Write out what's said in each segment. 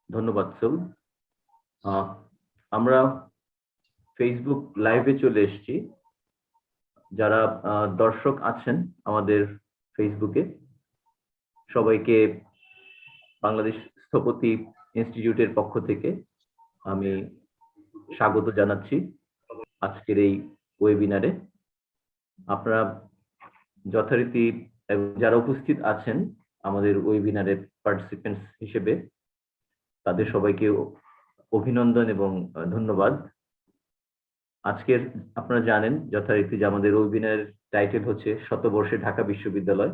ধন্যবাদ সৌদ। আমরা ফেসবুক লাইভে চলে এসেছি। যারা দর্শক আছেন আমাদের ফেসবুকে, সবাইকে বাংলাদেশ স্থপতি ইনস্টিটিউটের পক্ষ থেকে আমি স্বাগত জানাচ্ছি আজকের এই ওয়েবিনারে। আপনারা যথারীতি যারা উপস্থিত আছেন আমাদের ওয়েবিনারের পার্টিসিপেন্টস হিসেবে, তাদের সবাইকে অভিনন্দন এবং ধন্যবাদ। আজকের আপনারা জানেন যথারীতি যে আমাদের ওয়েবিনারের টাইটেল হচ্ছে শতবর্ষে ঢাকা বিশ্ববিদ্যালয়,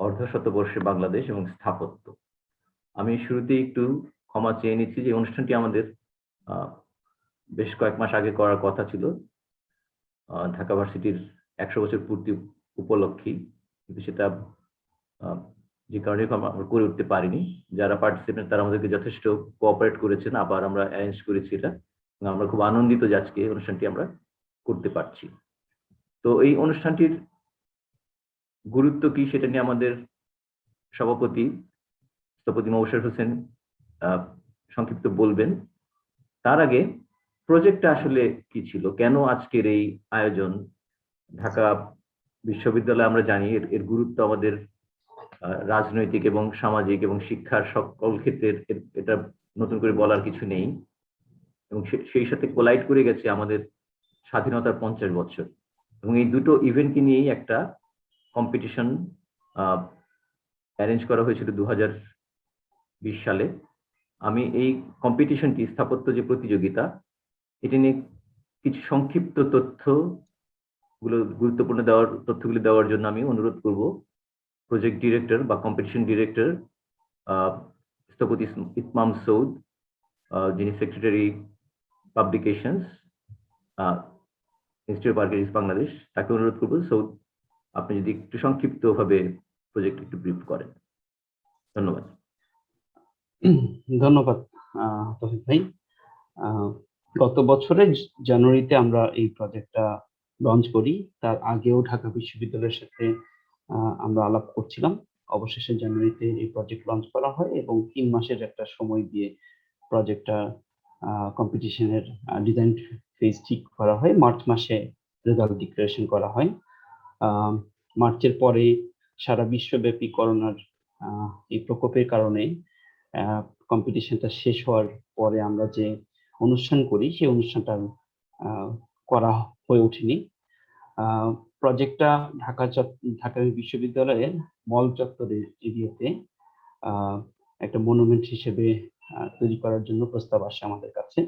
অর্ধশতবর্ষে বাংলাদেশ এবং স্থাপত্য। আমি শুরুতেই একটু ক্ষমা চেয়ে নিচ্ছি যে অনুষ্ঠানটি আমাদের বেশ কয়েক মাস আগে করার কথা ছিল, ঢাকা ভার্সিটির 100 বছর পূর্তি উপলক্ষেই, কিন্তু সেটা যে কারণে আমরা করে উঠতে পারিনি। যারা পার্টিসিপেন্ট তারা আমাদেরকে যথেষ্ট কোঅপারেট করেছেন, আবার আমরা অ্যারেঞ্জ করেছি এটা। আমরা খুব আনন্দিত যে আজকে অনুষ্ঠানটি আমরা করতে পারছি। তো এই অনুষ্ঠানটির গুরুত্ব কি সেটা নিয়ে আমাদের সভাপতি স্থপতি মবশর হোসেন সংক্ষিপ্ত বলবেন। তার আগে প্রজেক্টটা আসলে কি ছিল, কেন আজকের এই আয়োজন। ঢাকা বিশ্ববিদ্যালয় আমরা জানি এর গুরুত্ব আমাদের রাজনৈতিক এবং সামাজিক এবং শিক্ষার সকল ক্ষেত্রে, এটা নতুন করে বলার কিছু নেই। এবং সেই সাথে কোলাইড করে গেছে আমাদের স্বাধীনতার 50 বছর, এবং এই দুটো ইভেন্টকে নিয়েই একটা কম্পিটিশন অ্যারেঞ্জ করা হয়েছিল 2020 সালে। আমি এই কম্পিটিশনটি, স্থাপত্য যে প্রতিযোগিতা, এটি নিয়ে কিছু সংক্ষিপ্ত গুরুত্বপূর্ণ তথ্যগুলো দেওয়ার জন্য আমি অনুরোধ করব প্রজেক্ট ডিরেক্টর বা কম্পিটিশন ডিরেক্টর স্থপতি ইতমাম সৌদ, যিনি secretary publications institute of architects Bangladesh. তাকে অনুরোধ করব, সৌদ আপনি যদি একটু সংক্ষিপ্তভাবে প্রজেক্ট একটু ব্রিফ করেন। ধন্যবাদ। ধন্যবাদ তৌফিক ভাই। গত বছরের জানুয়ারিতে আমরা এই প্রজেক্টটা লঞ্চ করি। তার আগেও ঢাকা বিশ্ববিদ্যালয়ের সাথে আমরা আলাপ করছিলাম। অবশেষে জানুয়ারিতে এই প্রজেক্ট লঞ্চ করা হয় এবং 3 মাসের একটা সময় দিয়ে প্রজেক্টটা কম্পিটিশনের ডিজাইন ফেজ ঠিক করা হয়। মার্চ মাসে রেজাল্ট ডিক্লারেশন করা হয়। মার্চের পরে সারা বিশ্বব্যাপী করোনার এই প্রকোপের কারণে কম্পিটিশনটা শেষ হওয়ার পরে আমরা যে অনুষ্ঠান করি সেই অনুষ্ঠানটা করা হয়ে ওঠেনি। প্রজেক্টটা ঢাকা বিশ্ববিদ্যালয়ের মল চত্বরের এরিয়াতে একটা মনুমেন্ট হিসেবে তৈরি করার জন্য প্রস্তাব আসে আমাদের কাছে।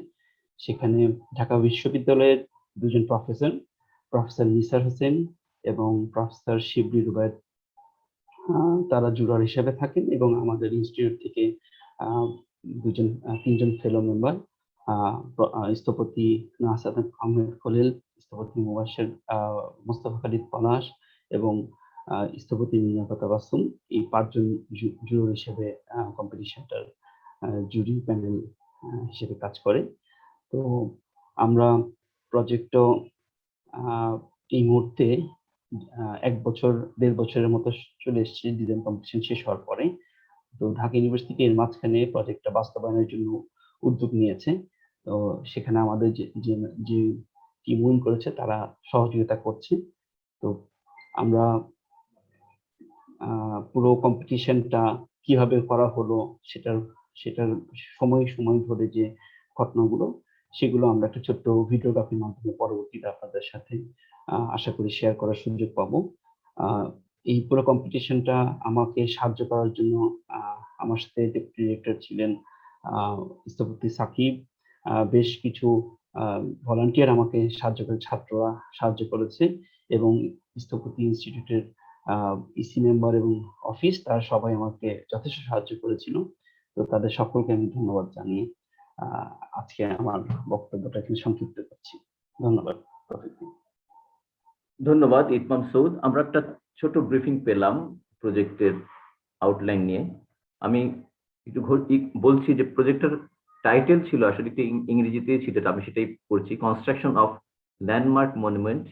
সেখানে ঢাকা বিশ্ববিদ্যালয়ের দুজন প্রফেসর নিসার হোসেন এবং প্রফেসর শিবলি রুবায়েত, তারা জুরার হিসেবে থাকেন, এবং আমাদের ইনস্টিটিউট থেকে তিনজন ফেলো মেম্বার, স্থপতি নাসাদ আহমেদ খলিল, স্থপতি মোস্তফা খালিদ পলাশ এবং স্থপতি মিনাপা তাবাসসুম, এই 5 জন জুরি হিসেবে কম্পিটিশনটার জুরি প্যানেল হিসেবে কাজ করে। তো আমরা প্রজেক্ট এই মুহূর্তে 1-1.5 বছরের মতো চলে এসেছে ডিজাইন কম্পিটিশন শেষ হওয়ার পরে। তো ঢাকা ইউনিভার্সিটি এর মাঝখানে প্রজেক্টটা বাস্তবায়নের জন্য উদ্যোগ নিয়েছে। তো সেখানে আমাদের যে টিম উইন করেছে তারা সহযোগিতা করছে। তো আমরা পুরো কম্পিটিশনটা কিভাবে করা হলো সেটার সময় ধরে যে ঘটনাগুলো, সেগুলো আমরা একটা ছোট্ট ভিডিওগ্রাফির মাধ্যমে পরবর্তীতে আপনাদের সাথে আশা করি শেয়ার করার সুযোগ পাবো। এই পুরো কম্পিটিশনটা আমাকে সাহায্য করার জন্য আমার সাথে ডেপুটি ডিরেক্টর ছিলেন স্থপতি সাকিব, বেশ কিছু ভলান্টিয়ার আমাকে ছাত্ররা সাহায্য করেছে, এবং স্থপতি ইনস্টিটিউটের ইসি মেম্বার এবং অফিস, তারা সবাই আমাকে যথেষ্ট সাহায্য করেছিল। তো তাদের সকলকে আমি ধন্যবাদ জানিয়ে আজকে আমার বক্তব্যটা এখানে সংক্ষিপ্ত করছি। ধন্যবাদ। ধন্যবাদ ইতমাম সৌদ। আমরা একটা ছোট ব্রিফিং পেলাম প্রজেক্টের আউটলাইন নিয়ে। আমি একটু বলছি যে প্রজেক্টের টাইটেল ছিল আসলে একটু ইংরেজিতেই ছিল, আমি সেটাই পড়ছি, construction of landmark monument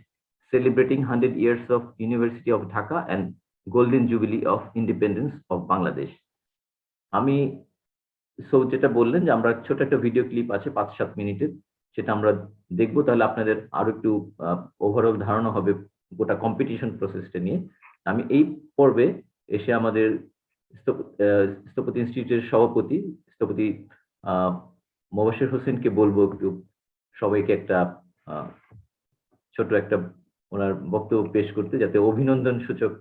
celebrating 100 years of University of Dhaka and Golden Jubilee of Independence of Bangladesh। আমি সো যেটা বললেন যে আমরা ছোট একটা ভিডিও ক্লিপ আছে 5-7 মিনিটের, সেটা আমরা দেখবো, তাহলে আপনাদের আরো একটু ওভারঅল ধারণা হবে গোটা কম্পিটিশন প্রসেসটা নিয়ে। আমি এই পর্বে এসে আমাদের স্থপতি ইনস্টিটিউটের সভাপতি স্থপতি মোবাশ্বের হোসেনকে বলবো একটু সবাইকে একটা ছোট একটা ওনার বক্তব্য পেশ করতে, যাতে অভিনন্দন সূচক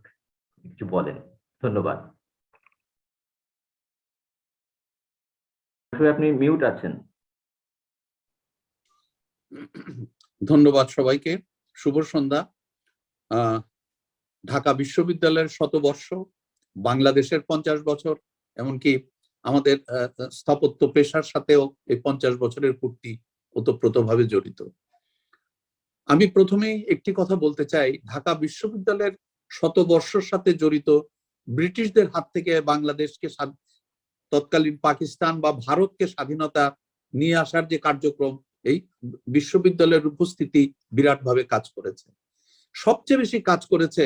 কিছু বলেন। ধন্যবাদ। আপনি মিউট আছেন। ধন্যবাদ সবাইকে। শুভ সন্ধ্যা। ঢাকা বিশ্ববিদ্যালয়ের শতবর্ষ, বাংলাদেশের 50 বছর, এমনকি আমাদের স্থাপত্য পেশার সাথেও এই 50 বছরের পূর্তি ওতপ্রোতভাবে জড়িত। আমি প্রথমেই একটি কথা বলতে চাই, ঢাকা বিশ্ববিদ্যালয়ের শতবর্ষের সাথে জড়িত ব্রিটিশদের হাত থেকে বাংলাদেশকে, তৎকালীন পাকিস্তান বা ভারতকে স্বাধীনতা নিয়ে আসার যে কার্যক্রম, এই বিশ্ববিদ্যালয়ের উপস্থিতি বিরাটভাবে কাজ করেছে। সবচেয়ে বেশি কাজ করেছে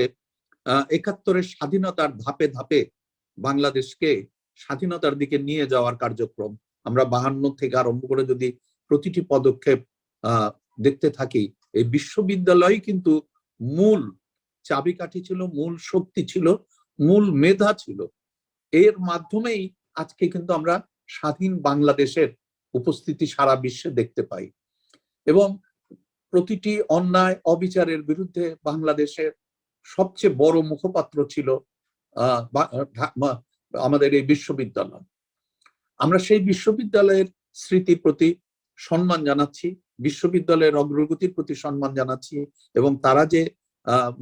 71-এর স্বাধীনতার ধাপে ধাপে বাংলাদেশকে স্বাধীনতার দিকে নিয়ে যাওয়ার কার্যক্রম। আমরা 52 থেকে আরম্ভ করে যদি প্রতিটি পদক্ষেপ দেখতে থাকি, এই বিশ্ববিদ্যালয় কিন্তু মূল চাবিকাঠি ছিল, মূল শক্তি ছিল, মূল মেধা ছিল। এর মাধ্যমেই আজকে কিন্তু আমরা স্বাধীন বাংলাদেশের উপস্থিতি সারা বিশ্বে দেখতে পাই। এবং প্রতিটি অন্যায় অবিচারের বিরুদ্ধে বাংলাদেশের সবচেয়ে বড় মুখপাত্র ছিল আমাদের এই বিশ্ববিদ্যালয়। আমরা সেই বিশ্ববিদ্যালয়ের স্মৃতির প্রতি সম্মান জানাচ্ছি, বিশ্ববিদ্যালয়ের অগ্রগতির প্রতি সম্মান জানাচ্ছি, এবং তারা যে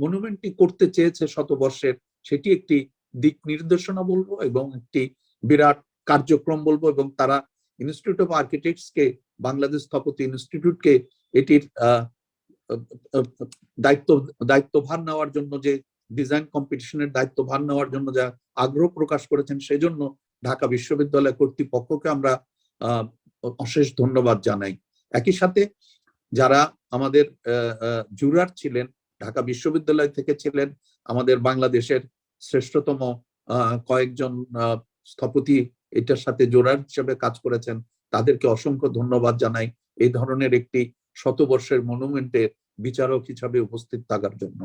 মনুমেন্টটি করতে চেয়েছে শতবর্ষের, সেটি একটি দিক নির্দেশনা বলবো এবং একটি বিরাট কার্যক্রম বলবো। এবং তারা ইনস্টিটিউট অফ আর্কিটেক্টসকে, বাংলাদেশ স্থপতি ইনস্টিটিউটকে এটির দায়িত্বভার নেওয়ার জন্য, যে ডিজাইন কম্পিটিশনের দায়িত্বভার নেওয়ার জন্য যা আগ্রহ প্রকাশ করেছেন, সেজন্য ঢাকা বিশ্ববিদ্যালয় কর্তৃপক্ষকে আমরা অশেষ ধন্যবাদ জানাই। একই সাথে যারা আমাদের জুরার ছিলেন, ঢাকা বিশ্ববিদ্যালয় থেকে ছিলেন, আমাদের বাংলাদেশের শ্রেষ্ঠতম কয়েকজন স্থপতি এটার সাথে জোড়ার হিসেবে কাজ করেছেন, তাদেরকে অসংখ্য ধন্যবাদ জানাই এই ধরনের একটি শতবর্ষের মনুমেন্টের বিচারক হিসাবে উপস্থিত থাকার জন্য।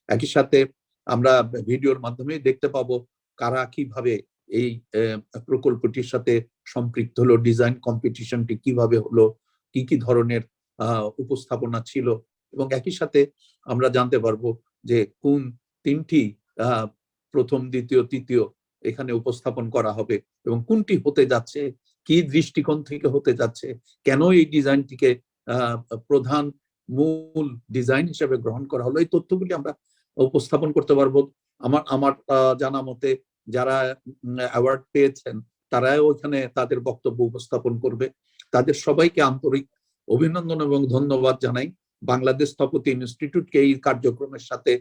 একই সাথে আমরা ভিডিওর মাধ্যমে দেখতে পাবো কারা কিভাবে এই প্রকল্পটির সাথে সম্পৃক্ত হলো, ডিজাইন কম্পিটিশনটি কিভাবে হলো, কি কি ধরনের উপস্থাপনা ছিল, এবং একই সাথে আমরা জানতে পারবো যে কোন তিনটি প্রথম, দ্বিতীয়, তৃতীয় এখানে উপস্থাপন করা হবে এবং কোনটি হতে যাচ্ছে, কি দৃষ্টিকোণ থেকে হতে যাচ্ছে, কেন এই ডিজাইনটিকে প্রধান মূল ডিজাইন হিসেবে গ্রহণ করা হলো। এই তথ্যগুলি আমরা উপস্থাপন করতে পারবো। আমার জানা মতে যারা অ্যাওয়ার্ড পেয়েছেন তারাও ওখানে তাদের বক্তব্য উপস্থাপন করবে। তাদের সবাইকে আন্তরিক অভিনন্দন এবং ধন্যবাদ জানাই। বাংলাদেশ স্থপতি ইনস্টিটিউটকে এই কার্যক্রমের সাথে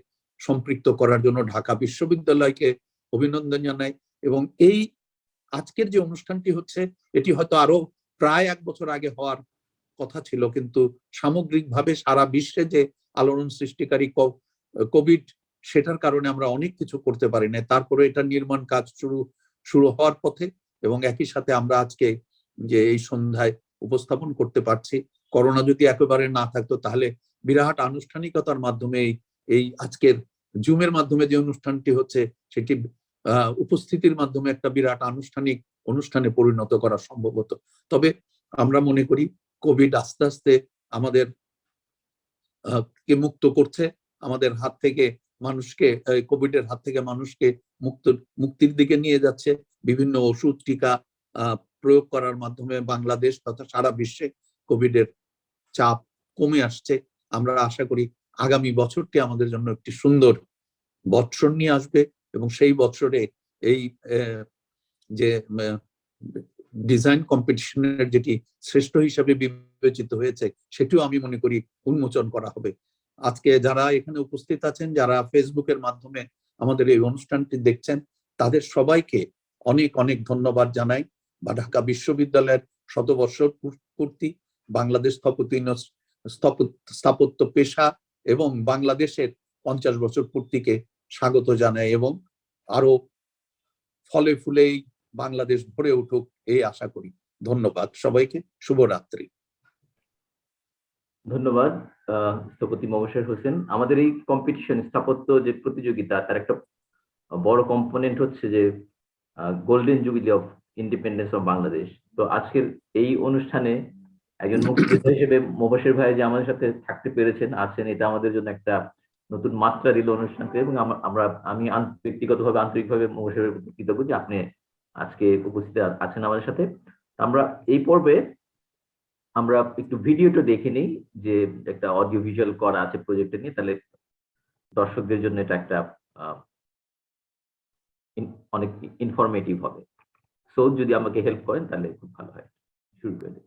সম্পৃক্ত করার জন্য ঢাকা বিশ্ববিদ্যালয়কে অভিনন্দন জানাই। এবং এই আজকের যে অনুষ্ঠানটি হচ্ছে, এটি হয়তো আরো প্রায় 1 বছর আগে হওয়ার কথা ছিল, কিন্তু সামগ্রিকভাবে সারা বিশ্বে যে আলোড়ন সৃষ্টিকারী কোভিড, সেটার কারণে আমরা অনেক কিছু করতে পারি না। তারপরে এটা নির্মাণ কাজ শুরু হওয়ার পথে, এবং একই সাথে আমরা আজকে যে এই সন্ধ্যায় উপস্থাপন করতে পারছি, করোনা যদি একেবারে না থাকতো তাহলে বিরাট আনুষ্ঠানিকতার মাধ্যমে এই আজকের জুমের মাধ্যমে যে অনুষ্ঠানটি হচ্ছে, সেটি উপস্থিতির মাধ্যমে একটা বিরাট আনুষ্ঠানিক অনুষ্ঠানে পরিণত করা সম্ভব হতো। তবে আমরা মনে করি কোভিড আস্তে আস্তে আমাদের কে মুক্ত করছে, আমাদের হাত থেকে মানুষকে, কোভিডের হাত থেকে মানুষকে মুক্তির দিকে নিয়ে যাচ্ছে। বিভিন্ন ওষুধ, টিকা প্রয়োগ করার মাধ্যমে বাংলাদেশ তথা সারা বিশ্বে কোভিডের চাপ কমে আসছে। আমরা আশা করি আগামী বছরটি আমাদের জন্য একটি সুন্দর বৎসর নিয়ে আসবে, এবং সেই বছরে এই যে ডিজাইন কম্পিটিশনের যেটি শ্রেষ্ঠ হিসাবে বিবেচিত হয়েছে, সেটিও আমি মনে করি উন্মোচন করা হবে। আজকে যারা এখানে উপস্থিত আছেন, যারা ফেসবুকের মাধ্যমে আমাদের এই অনুষ্ঠানটি দেখছেন, তাদের সবাইকে অনেক অনেক ধন্যবাদ জানাই। বা ঢাকা বিশ্ববিদ্যালয়ের শতবর্ষ পূর্তি, বাংলাদেশ স্থাপত্য পেশা এবং বাংলাদেশের 50 বছর পূর্তিকে স্বাগত জানাই, এবং আরো ফলে ফুলেই বাংলাদেশ ভরে উঠুক এই আশা করি। ধন্যবাদ সবাইকে, শুভরাত্রি। ধন্যবাদ স্থপতি মোবাশ্বের হোসেন। আমাদের এই কম্পিটিশন স্থাপত্য যে প্রতিযোগিতা, তার একটা বড় কম্পোনেন্ট হচ্ছে যে golden jubilee of independence of Bangladesh. তো আজকের এই অনুষ্ঠানে একজন মুক্তিযোদ্ধা হিসেবে মোবাশ্বের ভাই যে আমাদের সাথে থাকতে পেরেছেন, আছেন, এটা আমাদের জন্য একটা নতুন মাত্রা দিল অনুষ্ঠানকে। এবং আমি ব্যক্তিগতভাবে আন্তরিকভাবে মোবাশ্বেরের প্রতি কৃতজ্ঞ যে আপনি আজকে উপস্থিত আছেন আমাদের সাথে। আমরা এই পর্বে আমরা একটু ভিডিওটা দেখে নিই, যে একটা অডিও ভিজুয়াল করা আছে প্রজেক্টে নিয়ে, তাহলে দর্শকদের জন্য এটা একটা অনেক ইনফরমেটিভ হবে। সো যদি আমাকে হেল্প করেন তাহলে খুব ভালো হয়। শুরু করে দিই।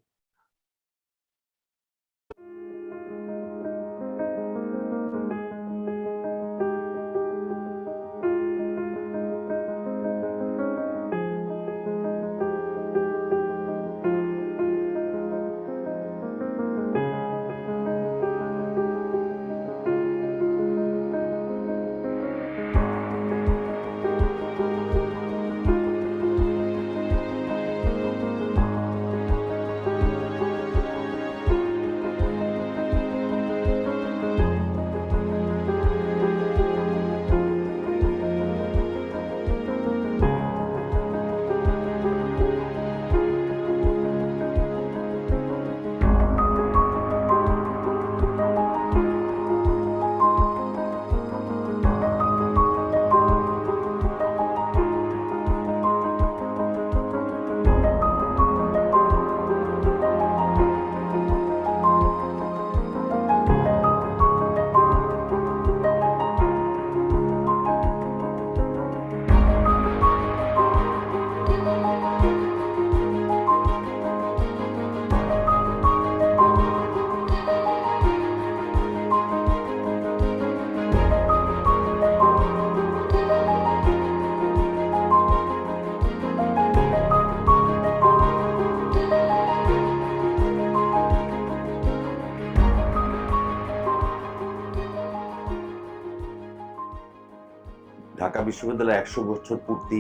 ঢাকা বিশ্ববিদ্যালয় 100 বছর পূর্তি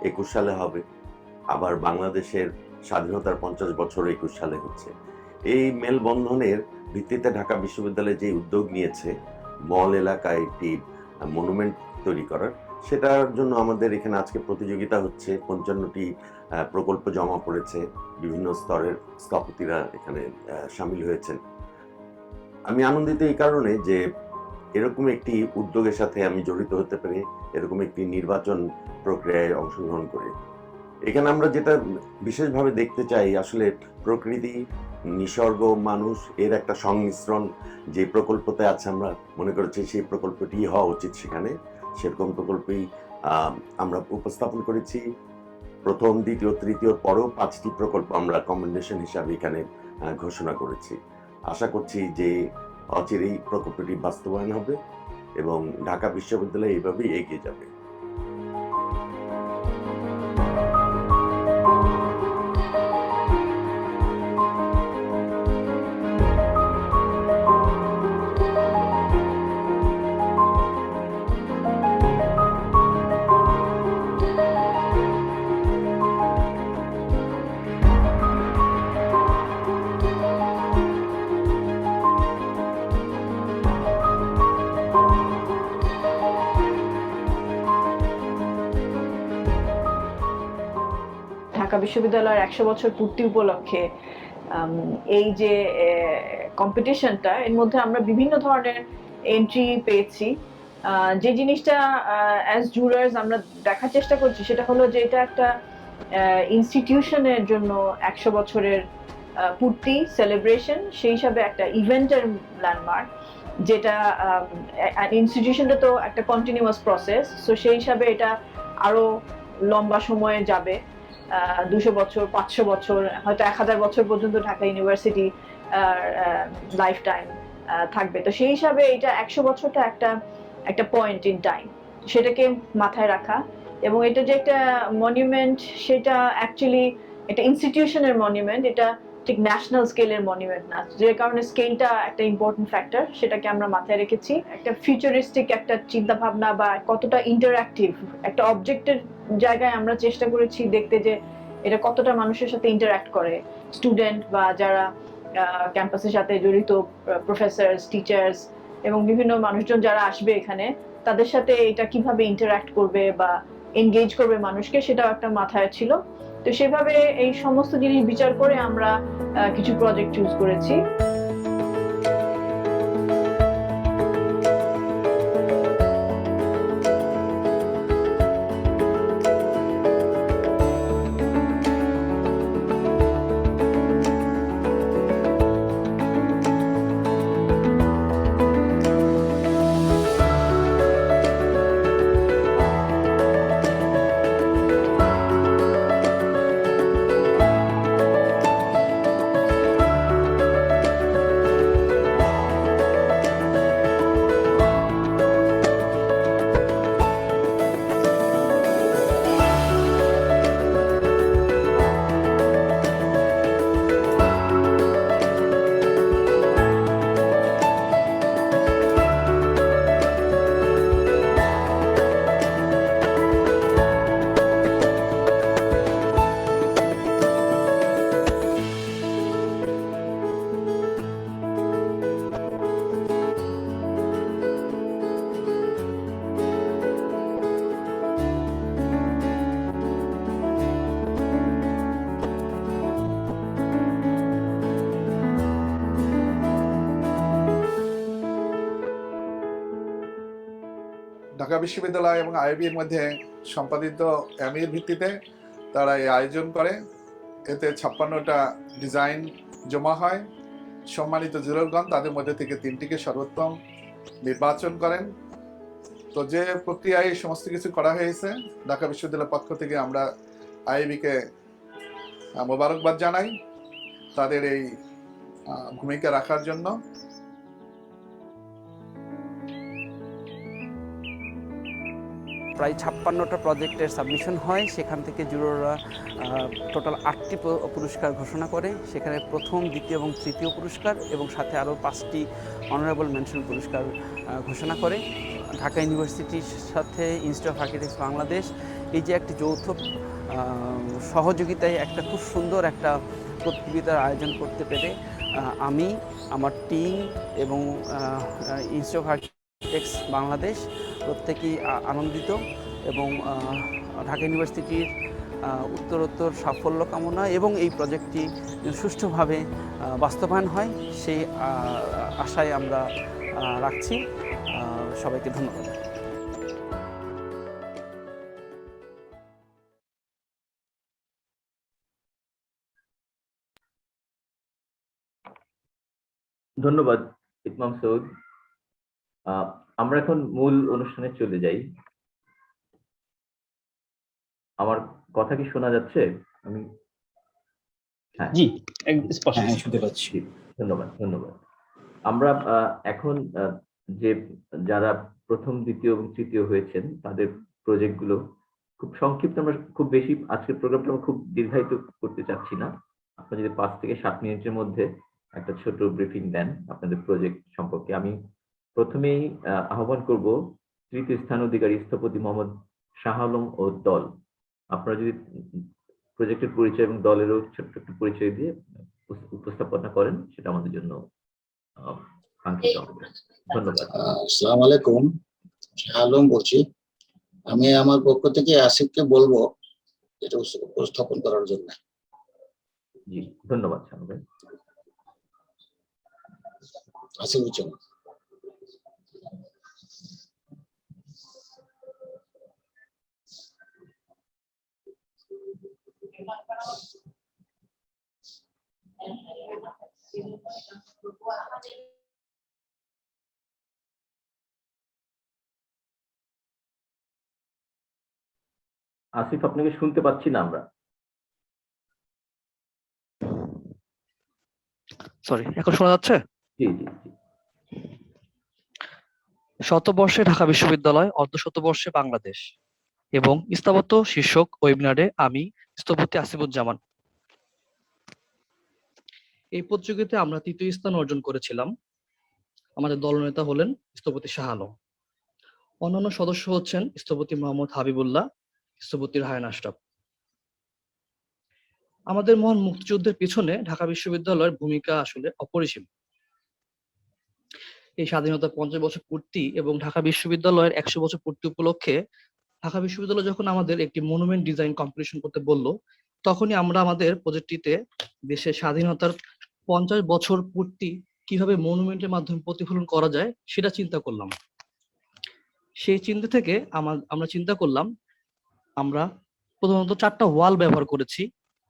21 সালে হবে, আবার বাংলাদেশের স্বাধীনতার 50 বছর 21 সালে হচ্ছে। এই মেলবন্ধনের ভিত্তিতে ঢাকা বিশ্ববিদ্যালয় যে উদ্যোগ নিয়েছে মল এলাকায় একটি মনুমেন্ট তৈরি করার, সেটার জন্য আমাদের এখানে আজকে প্রতিযোগিতা হচ্ছে। 55টি প্রকল্প জমা পড়েছে, বিভিন্ন স্তরের স্থপতিরা এখানে সামিল হয়েছেন। আমি আনন্দিত এই কারণে যে এরকম একটি উদ্যোগের সাথে আমি জড়িত হতে পারি, এরকম একটি নির্বাচন প্রক্রিয়ায় অংশগ্রহণ করে। এখানে আমরা যেটা বিশেষভাবে দেখতে চাই, আসলে প্রকৃতি, নিসর্গ, মানুষ এর একটা সংমিশ্রণ যে প্রকল্পতে আছে, আমরা মনে করছি সেই প্রকল্পটি হওয়া উচিত সেখানে। সেরকম প্রকল্পই আমরা উপস্থাপন করেছি। প্রথম, দ্বিতীয়, তৃতীয় পরও 5টি প্রকল্প আমরা কমেন্ডেশন হিসাবে এখানে ঘোষণা করেছি। আশা করছি যে অচিরেই প্রকল্পটি বাস্তবায়ন হবে এবং ঢাকা বিশ্ববিদ্যালয় এইভাবেই এগিয়ে যাবে। ঢাকা বিশ্ববিদ্যালয়ের 100 বছর পূর্তি উপলক্ষে এই যে কম্পিটিশনটা, এর মধ্যে আমরা বিভিন্ন ধরনের এন্ট্রি পেয়েছি। যে জিনিসটা অ্যাজ জুরার্স আমরা দেখার চেষ্টা করছি সেটা হলো যে এটা একটা ইনস্টিটিউশনের জন্য 100 বছরের পূর্তি সেলিব্রেশন, সেই হিসাবে একটা ইভেন্টের ল্যান্ডমার্ক, যেটা ইনস্টিটিউশনটা তো একটা কন্টিনিউয়াস প্রসেস। সো সেই হিসাবে এটা আরো লম্বা সময়ে যাবে, 200 বছর, 500 বছর, হয়তো 1000 বছর পর্যন্ত ঢাকা ইউনিভার্সিটি লাইফ টাইম থাকবে। তো সেই হিসাবে এটা 100 বছরটা একটা পয়েন্ট ইন টাইম, সেটাকে মাথায় রাখা। এবং এটা যে একটা মনিউমেন্ট, সেটা অ্যাকচুয়ালি একটা ইনস্টিটিউশনের মনিউমেন্ট, এটা ঠিক ন্যাশনাল স্কেলের মনিউমেন্ট না, যে কারণে স্কেলটা একটা ইম্পর্টেন্ট ফ্যাক্টর, সেটাকে আমরা মাথায় রেখেছি। একটা ফিউচারিস্টিক একটা চিন্তা ভাবনা বা কতটা ইন্টারঅ্যাক্টিভ একটা অবজেক্টের জায়গায় আমরা চেষ্টা করেছি দেখতে যে এটা কতটা মানুষের সাথে ইন্টারঅ্যাক্ট করে, স্টুডেন্ট বা যারা ক্যাম্পাসের সাথে জড়িত, প্রফেসর, টিচার্স এবং বিভিন্ন মানুষজন যারা আসবে এখানে, তাদের সাথে এটা কিভাবে ইন্টারঅ্যাক্ট করবে বা এনগেজ করবে মানুষকে, সেটাও একটা মাথায় ছিল। তো সেভাবে এই সমস্ত জিনিস বিচার করে আমরা কিছু প্রজেক্ট চুজ করেছি। ঢাকা বিশ্ববিদ্যালয় এবং আইআইবি এর মধ্যে সম্পাদিত এমএর ভিত্তিতে তারা এই আয়োজন করে। এতে 56টা ডিজাইন জমা হয়। সম্মানিত জুরিগণ তাদের মধ্যে থেকে 3টিকে সর্বোত্তম নির্বাচন করেন। তো যে প্রক্রিয়ায় এই সমস্ত কিছু করা হয়েছে, ঢাকা বিশ্ববিদ্যালয়ের পক্ষ থেকে আমরা আইআইবিকে মোবারকবাদ জানাই তাদের এই ভূমিকা রাখার জন্য। প্রায় 56টা প্রজেক্টের সাবমিশন হয়। সেখান থেকে জুরিরা টোটাল 8টি পুরস্কার ঘোষণা করে। সেখানে প্রথম, দ্বিতীয় এবং তৃতীয় পুরস্কার এবং সাথে আরও 5টি অনারেবল মেনশন পুরস্কার ঘোষণা করে। ঢাকা ইউনিভার্সিটির সাথে ইনস্টিটিউট অফ আর্কিটেক্টস বাংলাদেশ এই যে একটি যৌথ সহযোগিতায় একটা খুব সুন্দর একটা প্রতিযোগিতার আয়োজন করতে পেরে আমি, আমার টিম এবং ইনস্টিটিউট অফ আর্কিটেক্টস বাংলাদেশ প্রত্যেকেই আনন্দিত এবং ঢাকা ইউনিভার্সিটির উত্তরোত্তর সাফল্য কামনা এবং এই প্রজেক্টটি সুষ্ঠুভাবে বাস্তবায়ন হয় সেই আশায় আমরা রাখছি। সবাইকে ধন্যবাদ। ধন্যবাদ ইতমাম সৌদ। আমরা এখন মূল অনুষ্ঠানে চলে যাই। আমার কথা কি শোনা যাচ্ছে? আমি জি, স্পষ্ট শুনতে পাচ্ছি। ধন্যবাদ। আমরা এখন যে যারা প্রথম, দ্বিতীয় এবং তৃতীয় হয়েছেন তাদের প্রজেক্টগুলো খুব সংক্ষিপ্ত, আমরা খুব বেশি আজকের প্রোগ্রামটা আমরা খুব দীর্ঘায়িত করতে চাচ্ছি না। আপনারা যদি 5 থেকে 7 মিনিটের মধ্যে একটা ছোট ব্রিফিং দেন আপনাদের প্রজেক্ট সম্পর্কে। আমি প্রথমেই আহ্বান করব তৃতীয় স্থান অধিকারী স্থপতি মোহাম্মদ শাহ আলম ও দল। আপনারা যদি প্রজেক্টের পরিচয় এবং দলেরও ছোট্ট একটু পরিচয় দিয়ে উপস্থাপনা করেন, সেটা আমাদের জন্য কাঙ্ক্ষিত হবে। ধন্যবাদ। আসসালামু আলাইকুম, শাহ আলম বলছি। আমি আমার পক্ষ থেকে আসিফকে বলবো এটা উপস্থাপন করার জন্য। জি, ধন্যবাদ শাহ ভাই। আসিফ বুঝছেন? আসিফ, আপনাকে শুনতে পাচ্ছি না আমরা। সরি, এখন শোনা যাচ্ছে? জি জি জি। শতবর্ষে ঢাকা বিশ্ববিদ্যালয়, অর্ধশতবর্ষে বাংলাদেশ এবং স্থাপত্য শীর্ষক ওয়েবিনারে আমি স্থপতি আসিফুজ্জামান। এই প্রতিযোগিতায় আমরা 3য় স্থান অর্জন করেছিলাম। আমাদের দলনেতা হলেন স্থপতি শাহ আলম। অন্যান্য সদস্য হচ্ছেন স্থপতি মোহাম্মদ হাবিবুল্লাহ, স্থপতি রায়হান আশরাফ। আমাদের মহান মুক্তিযুদ্ধের পিছনে ঢাকা বিশ্ববিদ্যালয়ের ভূমিকা আসলে অপরিসীম। এই স্বাধীনতার 50 বছর পূর্তি এবং ঢাকা বিশ্ববিদ্যালয়ের 100 বছর পূর্তি উপলক্ষে ঢাকা বিশ্ববিদ্যালয় যখন আমাদের একটি মনুমেন্ট ডিজাইন কম্পিটিশন করতে বলল, তখনই আমরা আমাদের প্রজেক্টটিতে দেশের স্বাধীনতার 50 বছর পূর্তি কিভাবে মনুমেন্টের মাধ্যমে প্রতিফলন করা যায় সেটা চিন্তা করলাম। সেই চিন্তা থেকে আমরা চিন্তা করলাম, আমরা প্রথমত 4টা ওয়াল ব্যবহার করেছি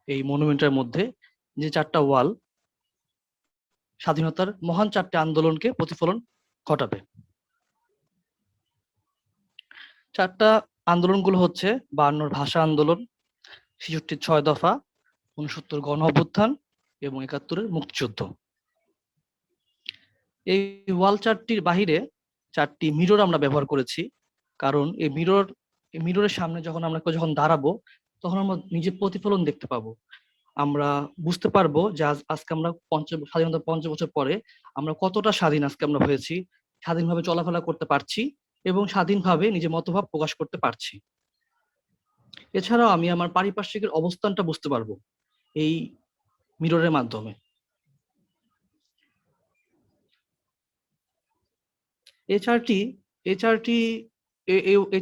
এই মনুমেন্টের মধ্যে, যে 4টা ওয়াল স্বাধীনতার মহান 4টি আন্দোলনকে প্রতিফলন ঘটাবে। 4টা আন্দোলনগুলো হচ্ছে 52 ভাষা আন্দোলন, 66 6 দফা, 69 গণ অভ্যুত্থান এবং 71 মুক্তিযুদ্ধ। এই ওয়াল চার্টটির বাহিরে 4টি মিরর আমরা ব্যবহার করেছি, কারণ এই মিররের সামনে যখন দাঁড়াবো তখন আমরা নিজের প্রতিফলন দেখতে পাবো। আমরা বুঝতে পারবো যে আজকে আমরা স্বাধীনতার 50 বছর পরে আমরা কতটা স্বাধীন আজকে আমরা হয়েছি, স্বাধীনভাবে চলাফেরা করতে পারছি এবং স্বাধীনভাবে নিজের মতভাব প্রকাশ করতে পারছি। এছাড়াও আমি আমার পারিপার্শ্বিকের অবস্থানটা বুঝতে পারবো এই মিররের মাধ্যমে। এই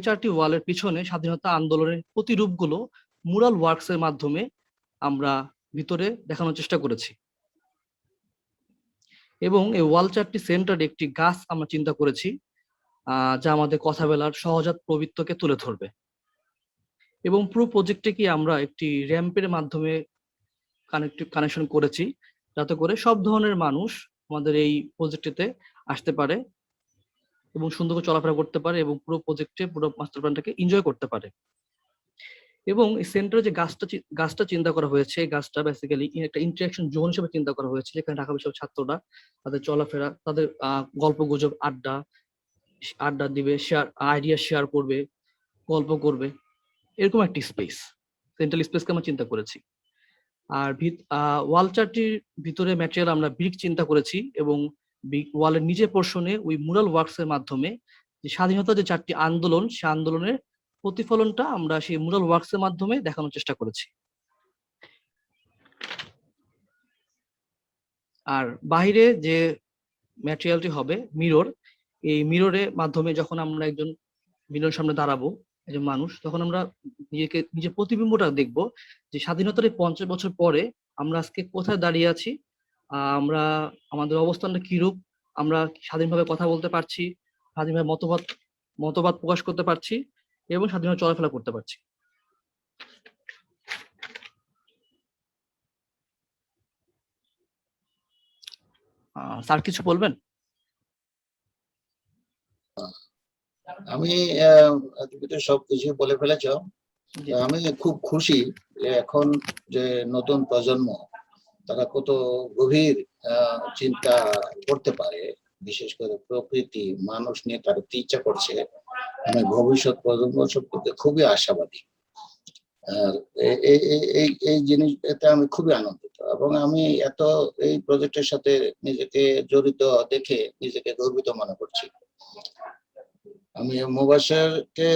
চারটি ওয়ালের পিছনে স্বাধীনতা আন্দোলনের প্রতিরূপগুলো মুরাল ওয়ার্কস এর মাধ্যমে আমরা ভিতরে দেখানোর চেষ্টা করেছি। এবং এই ওয়াল চারটি সেন্টারে একটি গাছ আমরা চিন্তা করেছি, যা আমাদের কথা বলার সহজাত প্রবৃত্তকে তুলে ধরবে। এবং পুরো প্রজেক্টে কি আমরা একটি র্যাম্পের মাধ্যমে কানেকশন করেছি, যাতে করে সব ধরনের মানুষ আমাদের এই প্রজেক্টটিতে আসতে পারে এবং সুন্দর করে চলাফেরা করতে পারে এবং পুরো মাস্টার প্ল্যানটাকে এনজয় করতে পারে। এবং এই সেন্টারে যে গাছটা চিন্তা করা হয়েছে, গাছটা বেসিক্যালি একটা ইন্টারাকশন জোন হিসেবে চিন্তা করা হয়েছে, যেখানে ঢাকা বিশ্ববিদ্যালয়ের ছাত্ররা তাদের চলাফেরা, তাদের গল্প গুজব, আড্ডা দিবে, আইডিয়া শেয়ার করবে, গল্প করবে, এরকম একটি স্পেস, সেন্ট্রাল স্পেসকে আমরা চিন্তা করেছি। আর ওয়াল চারটির ভিতরে ম্যাটেরিয়াল আমরা ব্রিক চিন্তা করেছি এবং ওয়ালের নিচের পোর্শনে ওই মুরাল ওয়ার্কস এর মাধ্যমে যে স্বাধীনতা যে 4টি আন্দোলন, সে আন্দোলনের প্রতিফলনটা আমরা সেই মুরাল ওয়ার্কস এর মাধ্যমে দেখানোর চেষ্টা করেছি। আর বাইরে যে ম্যাটেরিয়ালটি হবে মিরর, এই মিররের মাধ্যমে যখন আমরা একজন মিররের সামনে দাঁড়াবো একজন মানুষ, তখন আমরা নিজের প্রতিবিম্বটা দেখবো যে স্বাধীনতার 50 বছর পরে আমরা আজকে কোথায় দাঁড়িয়ে আছি, আমরা আমাদের অবস্থানটা কিরূপ, আমরা স্বাধীনভাবে কথা বলতে পারছি, স্বাধীনভাবে মতবাদ প্রকাশ করতে পারছি এবং স্বাধীনভাবে চলাফেরা করতে পারছি। স্যার কিছু বলবেন? আমি সবকিছু বলে ফেলেছ। আমি খুব খুশি যে এখন যে নতুন প্রজন্ম তারা কত গভীর চিন্তা করতে পারে, বিশেষ করে প্রকৃতি মানুষ নিয়ে তারা ইচ্ছা করছে। আমি ভবিষ্যৎ প্রজন্ম সম্পর্কে খুবই আশাবাদী। আর এই জিনিসটাতে আমি খুবই আনন্দিত এবং আমি এই প্রজেক্টের সাথে নিজেকে জড়িত দেখে নিজেকে গর্বিত মনে করছি। আমি মুবাশশিরকে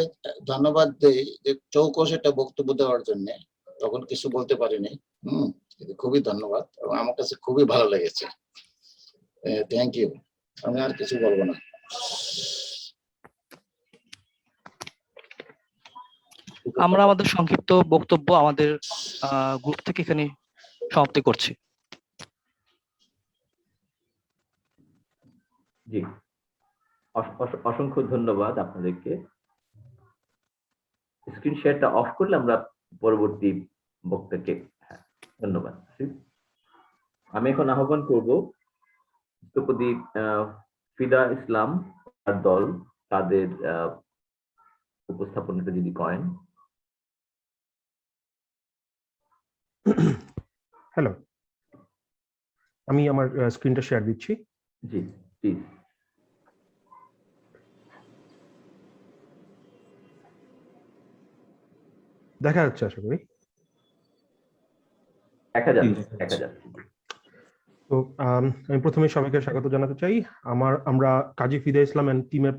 ধন্যবাদ দেই যে চৌকস একটা বক্তব্য দেওয়ার জন্য, তখন কিছু বলতে পারিনি। খুবই ধন্যবাদ এবং আমার কাছে খুবই ভালো লেগেছে। Thank you. আমি আর কিছু বলবো না। আমরা আমাদের সংক্ষিপ্ত বক্তব্য আমাদের গ্রুপ থেকে এখানে সমাপ্তি করছি। জি, অসংখ্য ধন্যবাদ আপনাদেরকে। স্ক্রিন শেয়ারটা অফ করলে আমরা পরবর্তী বক্তাকে। ধন্যবাদ। আমি এখন আহ্বান করব স্থপতি ফিদা ইসলাম আর দল, তাদের উপস্থাপনাটা যদি করেন। হ্যালো, আমি আমার স্ক্রিনটা শেয়ার দিচ্ছি। জি প্লিজ। দেখা যাচ্ছে আশা করি। দেখা যাচ্ছে। তো আমি প্রথমে সবাইকে স্বাগত জানাতে চাই। আমরা কাজী ফিদা ইসলাম এন্ড টিমের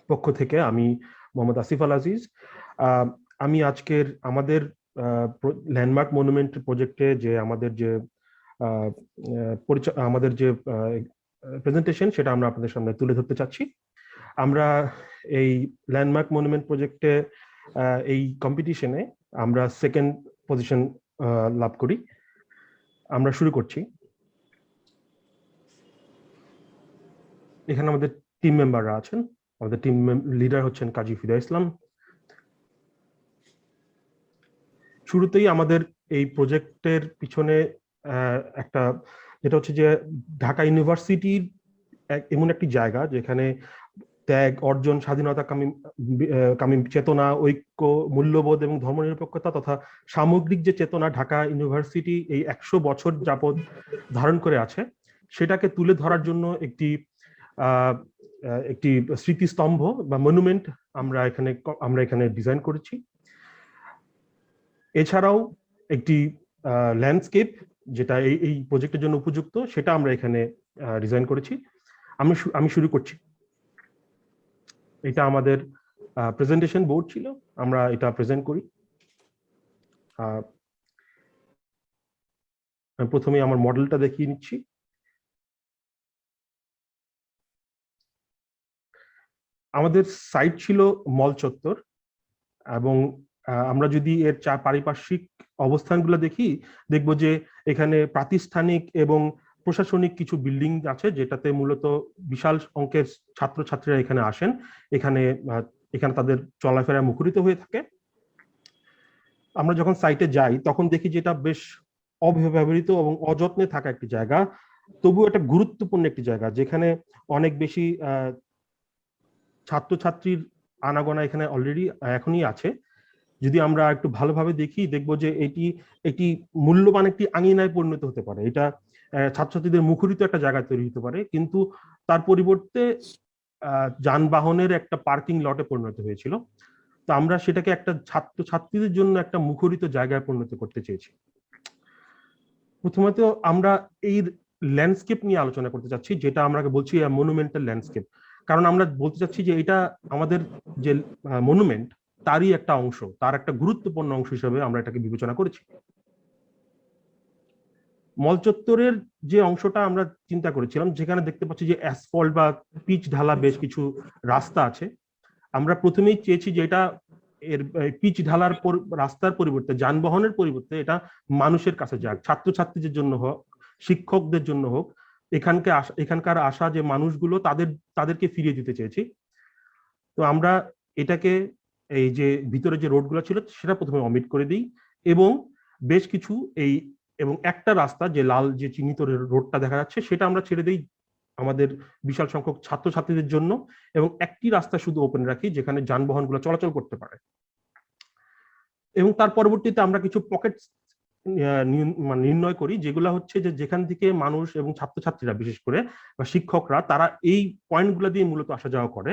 পক্ষ থেকে আমি মোহাম্মদ আসিফ আল আজিজ। আমি আজকের আমাদের ল্যান্ডমার্ক মনুমেন্ট প্রজেক্টে যে আমাদের যে আমাদের যে প্রেজেন্টেশন সেটা আমরা আপনাদের সামনে তুলে ধরতে চাচ্ছি। আমরা এই ল্যান্ডমার্ক মনুমেন্ট প্রজেক্টে এই কম্পিটিশনে আমরা 2nd পজিশন লাভ করি। আমরা শুরু করছি। এখানে আমাদের টিম মেম্বাররা আছেন। আমাদের টিম লিডার হচ্ছেন কাজী ফিদা ইসলাম। শুরুতেই আমাদের এই প্রজেক্টের পিছনে একটা যেটা হচ্ছে যে ঢাকা ইউনিভার্সিটির এমন একটি জায়গা যেখানে ত্যাগ, অর্জন, স্বাধীনতা কামী চেতনা, ঐক্য, মূল্যবোধ এবং ধর্মনিরপেক্ষতা তথা সামগ্রিক যে চেতনা ঢাকা ইউনিভার্সিটি এই 100 বছর যাবৎ ধারণ করে আছে সেটাকে তুলে ধরার জন্য একটি স্মৃতিস্তম্ভ বা মনুমেন্ট আমরা এখানে ডিজাইন করেছি। এছাড়াও একটি ল্যান্ডস্কেপ যেটা এই প্রজেক্টের জন্য উপযুক্ত সেটা আমরা এখানে ডিজাইন করেছি। আমি শুরু করছি। এটা আমাদের প্রেজেন্টেশন বোর্ড ছিল, আমরা এটা প্রেজেন্ট করি। প্রথমে আমার মডেলটা দেখিয়ে নিচ্ছি। আমাদের সাইট ছিল মল চত্বর এবং আমরা যদি এর পারিপার্শ্বিক অবস্থানগুলো দেখি দেখব যে এখানে প্রাতিষ্ঠানিক এবং প্রশাসনিক কিছু বিল্ডিং আছে যেটাতে মূলত বিশাল অঙ্কের ছাত্রছাত্রীরা এখানে আসেন, এখানে তাদের চলাফেরা মুখরিত হয়ে থাকে। আমরা যখন সাইটে যাই তখন দেখি যে এটা বেশ অব্যবহৃত এবং অযত্নে থাকা একটি জায়গা, তবুও একটা গুরুত্বপূর্ণ একটি জায়গা যেখানে অনেক বেশি ছাত্রছাত্রীর আনাগোনা এখানে অলরেডি এখনই আছে। যদি আমরা একটু ভালোভাবে দেখি দেখবো যে এটি মূল্যবান একটি আঙিনায় পরিণত হতে পারে, এটা ছাত্রছাত্রীদের মুখরিত একটা জায়গায় তৈরি হতে পারে, কিন্তু তার পরিবর্তে যানবাহনের একটা পার্কিং লটে পরিণত হয়েছিল। তো আমরা সেটাকে একটা ছাত্রছাত্রীদের জন্য একটা মুখরিত জায়গায় পরিণত করতে চেয়েছি। প্রথমত আমরা এই ল্যান্ডস্কেপ নিয়ে আলোচনা করতে চাচ্ছি, যেটা আমরা বলছি মনুমেন্টাল ল্যান্ডস্কেপ, কারণ আমরা বলতে চাচ্ছি যে এটা আমাদের যে মনুমেন্ট তারই একটা অংশ, তার একটা গুরুত্বপূর্ণ অংশ হিসেবে আমরা এটাকে বিবেচনা করেছি। মল চত্বরের যে অংশটা আমরা চিন্তা করেছিলাম, যেখানে দেখতে পাচ্ছি যে অ্যাসফল্ট বা পিচ ঢালা বেশ কিছু রাস্তা আছে, আমরা প্রথমেই চেয়েছি যে এটা এর পিচ ঢালার রাস্তার পরিবর্তে, যানবাহনের পরিবর্তে এটা মানুষের কাছে যাক, ছাত্রছাত্রীদের জন্য হোক, শিক্ষকদের জন্য হোক, এখানকার আসা যে মানুষগুলো তাদেরকে ফিরিয়ে দিতে চেয়েছি। তো আমরা এটাকে এই যে ভিতরে যে রোডগুলো ছিল সেটা প্রথমে অমিট করে দিই এবং বেশ কিছু এবং একটা রাস্তা যে লাল যে চিহ্নিত রোডটা দেখা যাচ্ছে সেটা আমরা ছেড়ে দিই আমাদের বিশাল সংখ্যক ছাত্রছাত্রীদের জন্য এবং একটি রাস্তা শুধু ওপেন রাখি যেখানে যানবাহনগুলো চলাচল করতে পারে। এবং তার পরবর্তীতে আমরা কিছু পকেট নির্ণয় করি যেগুলো হচ্ছে যে যেখান থেকে মানুষ এবং ছাত্রছাত্রীরা বিশেষ করে বা শিক্ষকরা তারা এই পয়েন্টগুলো দিয়ে মূলত আসা যাওয়া করে।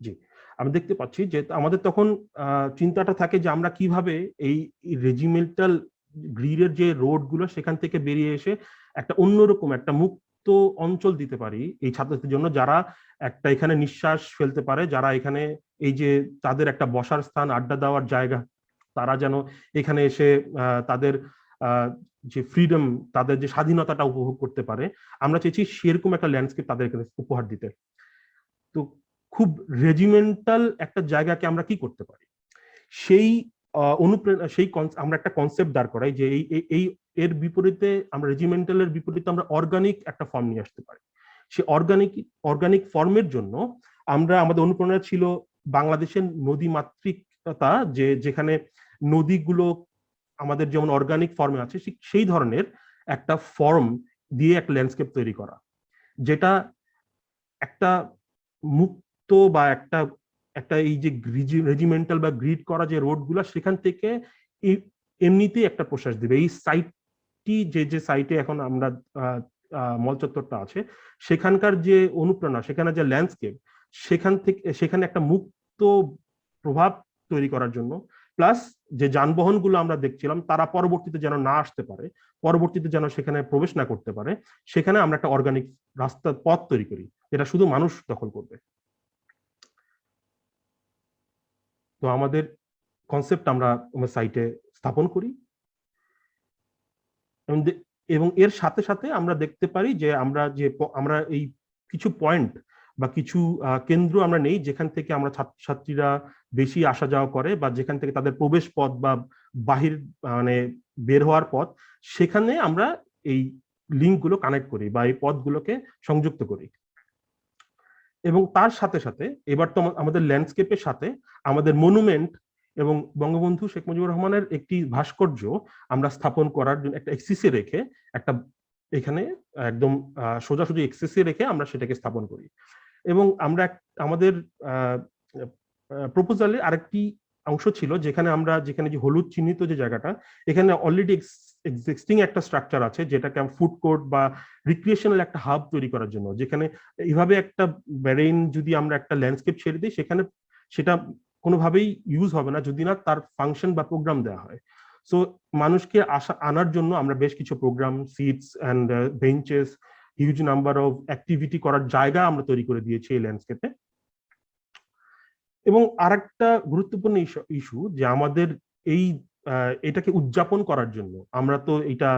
জি, আমি দেখতে পাচ্ছি যে আমাদের তখন চিন্তাটা থাকে যে আমরা কিভাবে এই রেজিমেন্টাল গ্রিডের যে রোড গুলো সেখান থেকে বেরিয়ে এসে একটা অন্যরকম একটা মুক্ত অঞ্চল দিতে পারি এই ছাত্রছাত্রীদের জন্য, যারা একটা এখানে নিঃশ্বাস ফেলতে পারে, যারা এখানে এই যে তাদের একটা বসার স্থান, আড্ডা দেওয়ার জায়গা, তারা যেন এখানে এসে তাদের যে ফ্রিডম, তাদের যে স্বাধীনতাটা উপভোগ করতে পারে। আমরা চেয়েছি সেরকম একটা ল্যান্ডস্কেপ তাদেরকে উপহার দিতে। তো খুব রেজিমেন্টাল একটা জায়গাকে আমরা কি করতে পারি, সেই আমরা একটা কনসেপ্ট দাঁড় করাই যে এর বিপরীতে আমরা রেজিমেন্টালের বিপরীতে আমরা অর্গানিক একটা ফর্ম নিয়ে আসতে পারি। সেই অর্গানিক ফর্মের জন্য আমাদের অনুপ্রেরণা ছিল বাংলাদেশের নদী মাতৃকতা, যেখানে নদীগুলো আমাদের যেমন অর্গানিক ফর্মে আছে সেই ধরনের একটা ফর্ম দিয়ে একটা ল্যান্ডস্কেপ তৈরি করা, যেটা একটা মুক্ত বা একটা এই যে রেজিমেন্টাল বা গ্রিড করা যে রোড গুলা সেখান থেকে এমনিতেই একটা প্রশ্বাস দিবে। এই সাইটটি যে সাইটে এখন আমরা মল চত্বরটা আছে সেখানকার যে অনুপ্রেরণা, সেখানে যে ল্যান্ডস্কেপ, সেখানে একটা মুক্ত প্রভাব তৈরি করার জন্য, প্লাস যে যানবাহনগুলো আমরা দেখছিলাম তারা পরবর্তীতে যেন না আসতে পারে, পরবর্তীতে যেন সেখানে প্রবেশ না করতে পারে, সেখানে আমরা একটা অর্গানিক রাস্তা পথ তৈরি করি যেটা শুধু মানুষ দখল করবে। তো আমাদের কনসেপ্ট আমরা সাইটে স্থাপন করি এবং এর সাথে সাথে আমরা দেখতে পারি যে আমরা এই কিছু পয়েন্ট বা কিছু কেন্দ্র আমরা নেই যেখান থেকে আমরা ছাত্রছাত্রীরা বেশি আসা যাওয়া করে বা যেখান থেকে তাদের প্রবেশ পথ বা বাহির মানে বের হওয়ার পথ, সেখানে আমরা এই লিঙ্কগুলো কানেক্ট করি বা এই পথগুলোকে সংযুক্ত করি। এবং তার সাথে সাথে এবার তো আমাদের ল্যান্ডস্কেপের সাথে আমাদের মনুমেন্ট এবং বঙ্গবন্ধু শেখ মুজিবুর রহমানের একটি ভাস্কর্য আমরা স্থাপন করার জন্য একটা এক্সিসে রেখে একটা এখানে একদম সোজাসুজি এক্সিসে রেখে আমরা সেটাকে স্থাপন করি। এবং আমরা আমাদের প্রপোজালে আরেকটি অংশ ছিল যেখানে যে হলুদ চিহ্নিত যে জায়গাটা, এখানে অলরেডি এক্সিস্টিং একটা স্ট্রাকচার আছে যেটাকে ফুড কোর্ট বা রিক্রিয়েশনাল একটা হাব তৈরি করার জন্য, যেখানে এইভাবে একটা ব্যারেইন যদি আমরা একটা ল্যান্ডস্কেপ ছেড়ে দিই সেখানে সেটা কোনোভাবেই ইউজ হবে না যদি না তার ফাংশন বা প্রোগ্রাম দেওয়া হয়। সো মানুষকে আনার জন্য আমরা বেশ কিছু programme, seats and benches, huge number of activity করার জায়গা আমরা তৈরি করে দিয়েছি এই ল্যান্ডস্কেপে। এবং আরেকটা গুরুত্বপূর্ণ ইস্যু যে আমাদের এটাকে উদযাপন করার জন্য আমরা তো এটা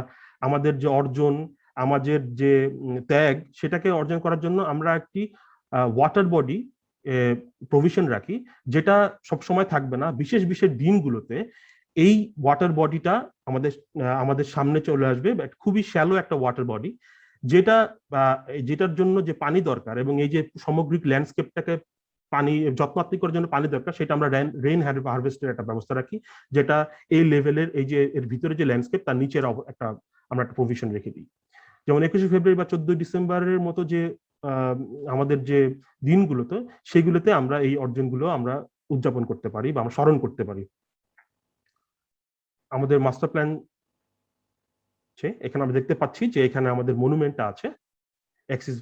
আমাদের যে অর্জন, আমাদের যে ত্যাগ, সেটাকে অর্জন করার জন্য আমরা একটি ওয়াটার বডি প্রভিশন রাখি, যেটা সবসময় থাকবে না। বিশেষ বিশেষ দিনগুলোতে এই ওয়াটার বডিটা আমাদের সামনে চলে আসবে, খুবই শ্যালো একটা ওয়াটার বডি, যেটার জন্য যে পানি দরকার এবং এই যে সামগ্রিক ল্যান্ডস্কেপটাকে পানি যত্নাত্মক করার জন্য পানি দরকার, সেটা আমরা রেইন হারভেস্টের একটা ব্যবস্থা রাখি, যেটা এই লেভেলের এই যে এর ভিতরে যে ল্যান্ডস্কেপ তার নিচের আমরা একটা প্রভিশন রেখে দিই। যেমন 21শে ফেব্রুয়ারি বা 14 ডিসেম্বরের মতো যে আমাদের যে দিনগুলোতে, সেগুলোতে আমরা এই অর্জনগুলো আমরা উদযাপন করতে পারি বা আমরা স্মরণ করতে পারি। আমাদের মাস্টার প্ল্যান এখানে আমরা দেখতে পাচ্ছি যে এখানে আমাদের মনুমেন্টটা আছে অ্যাক্সিস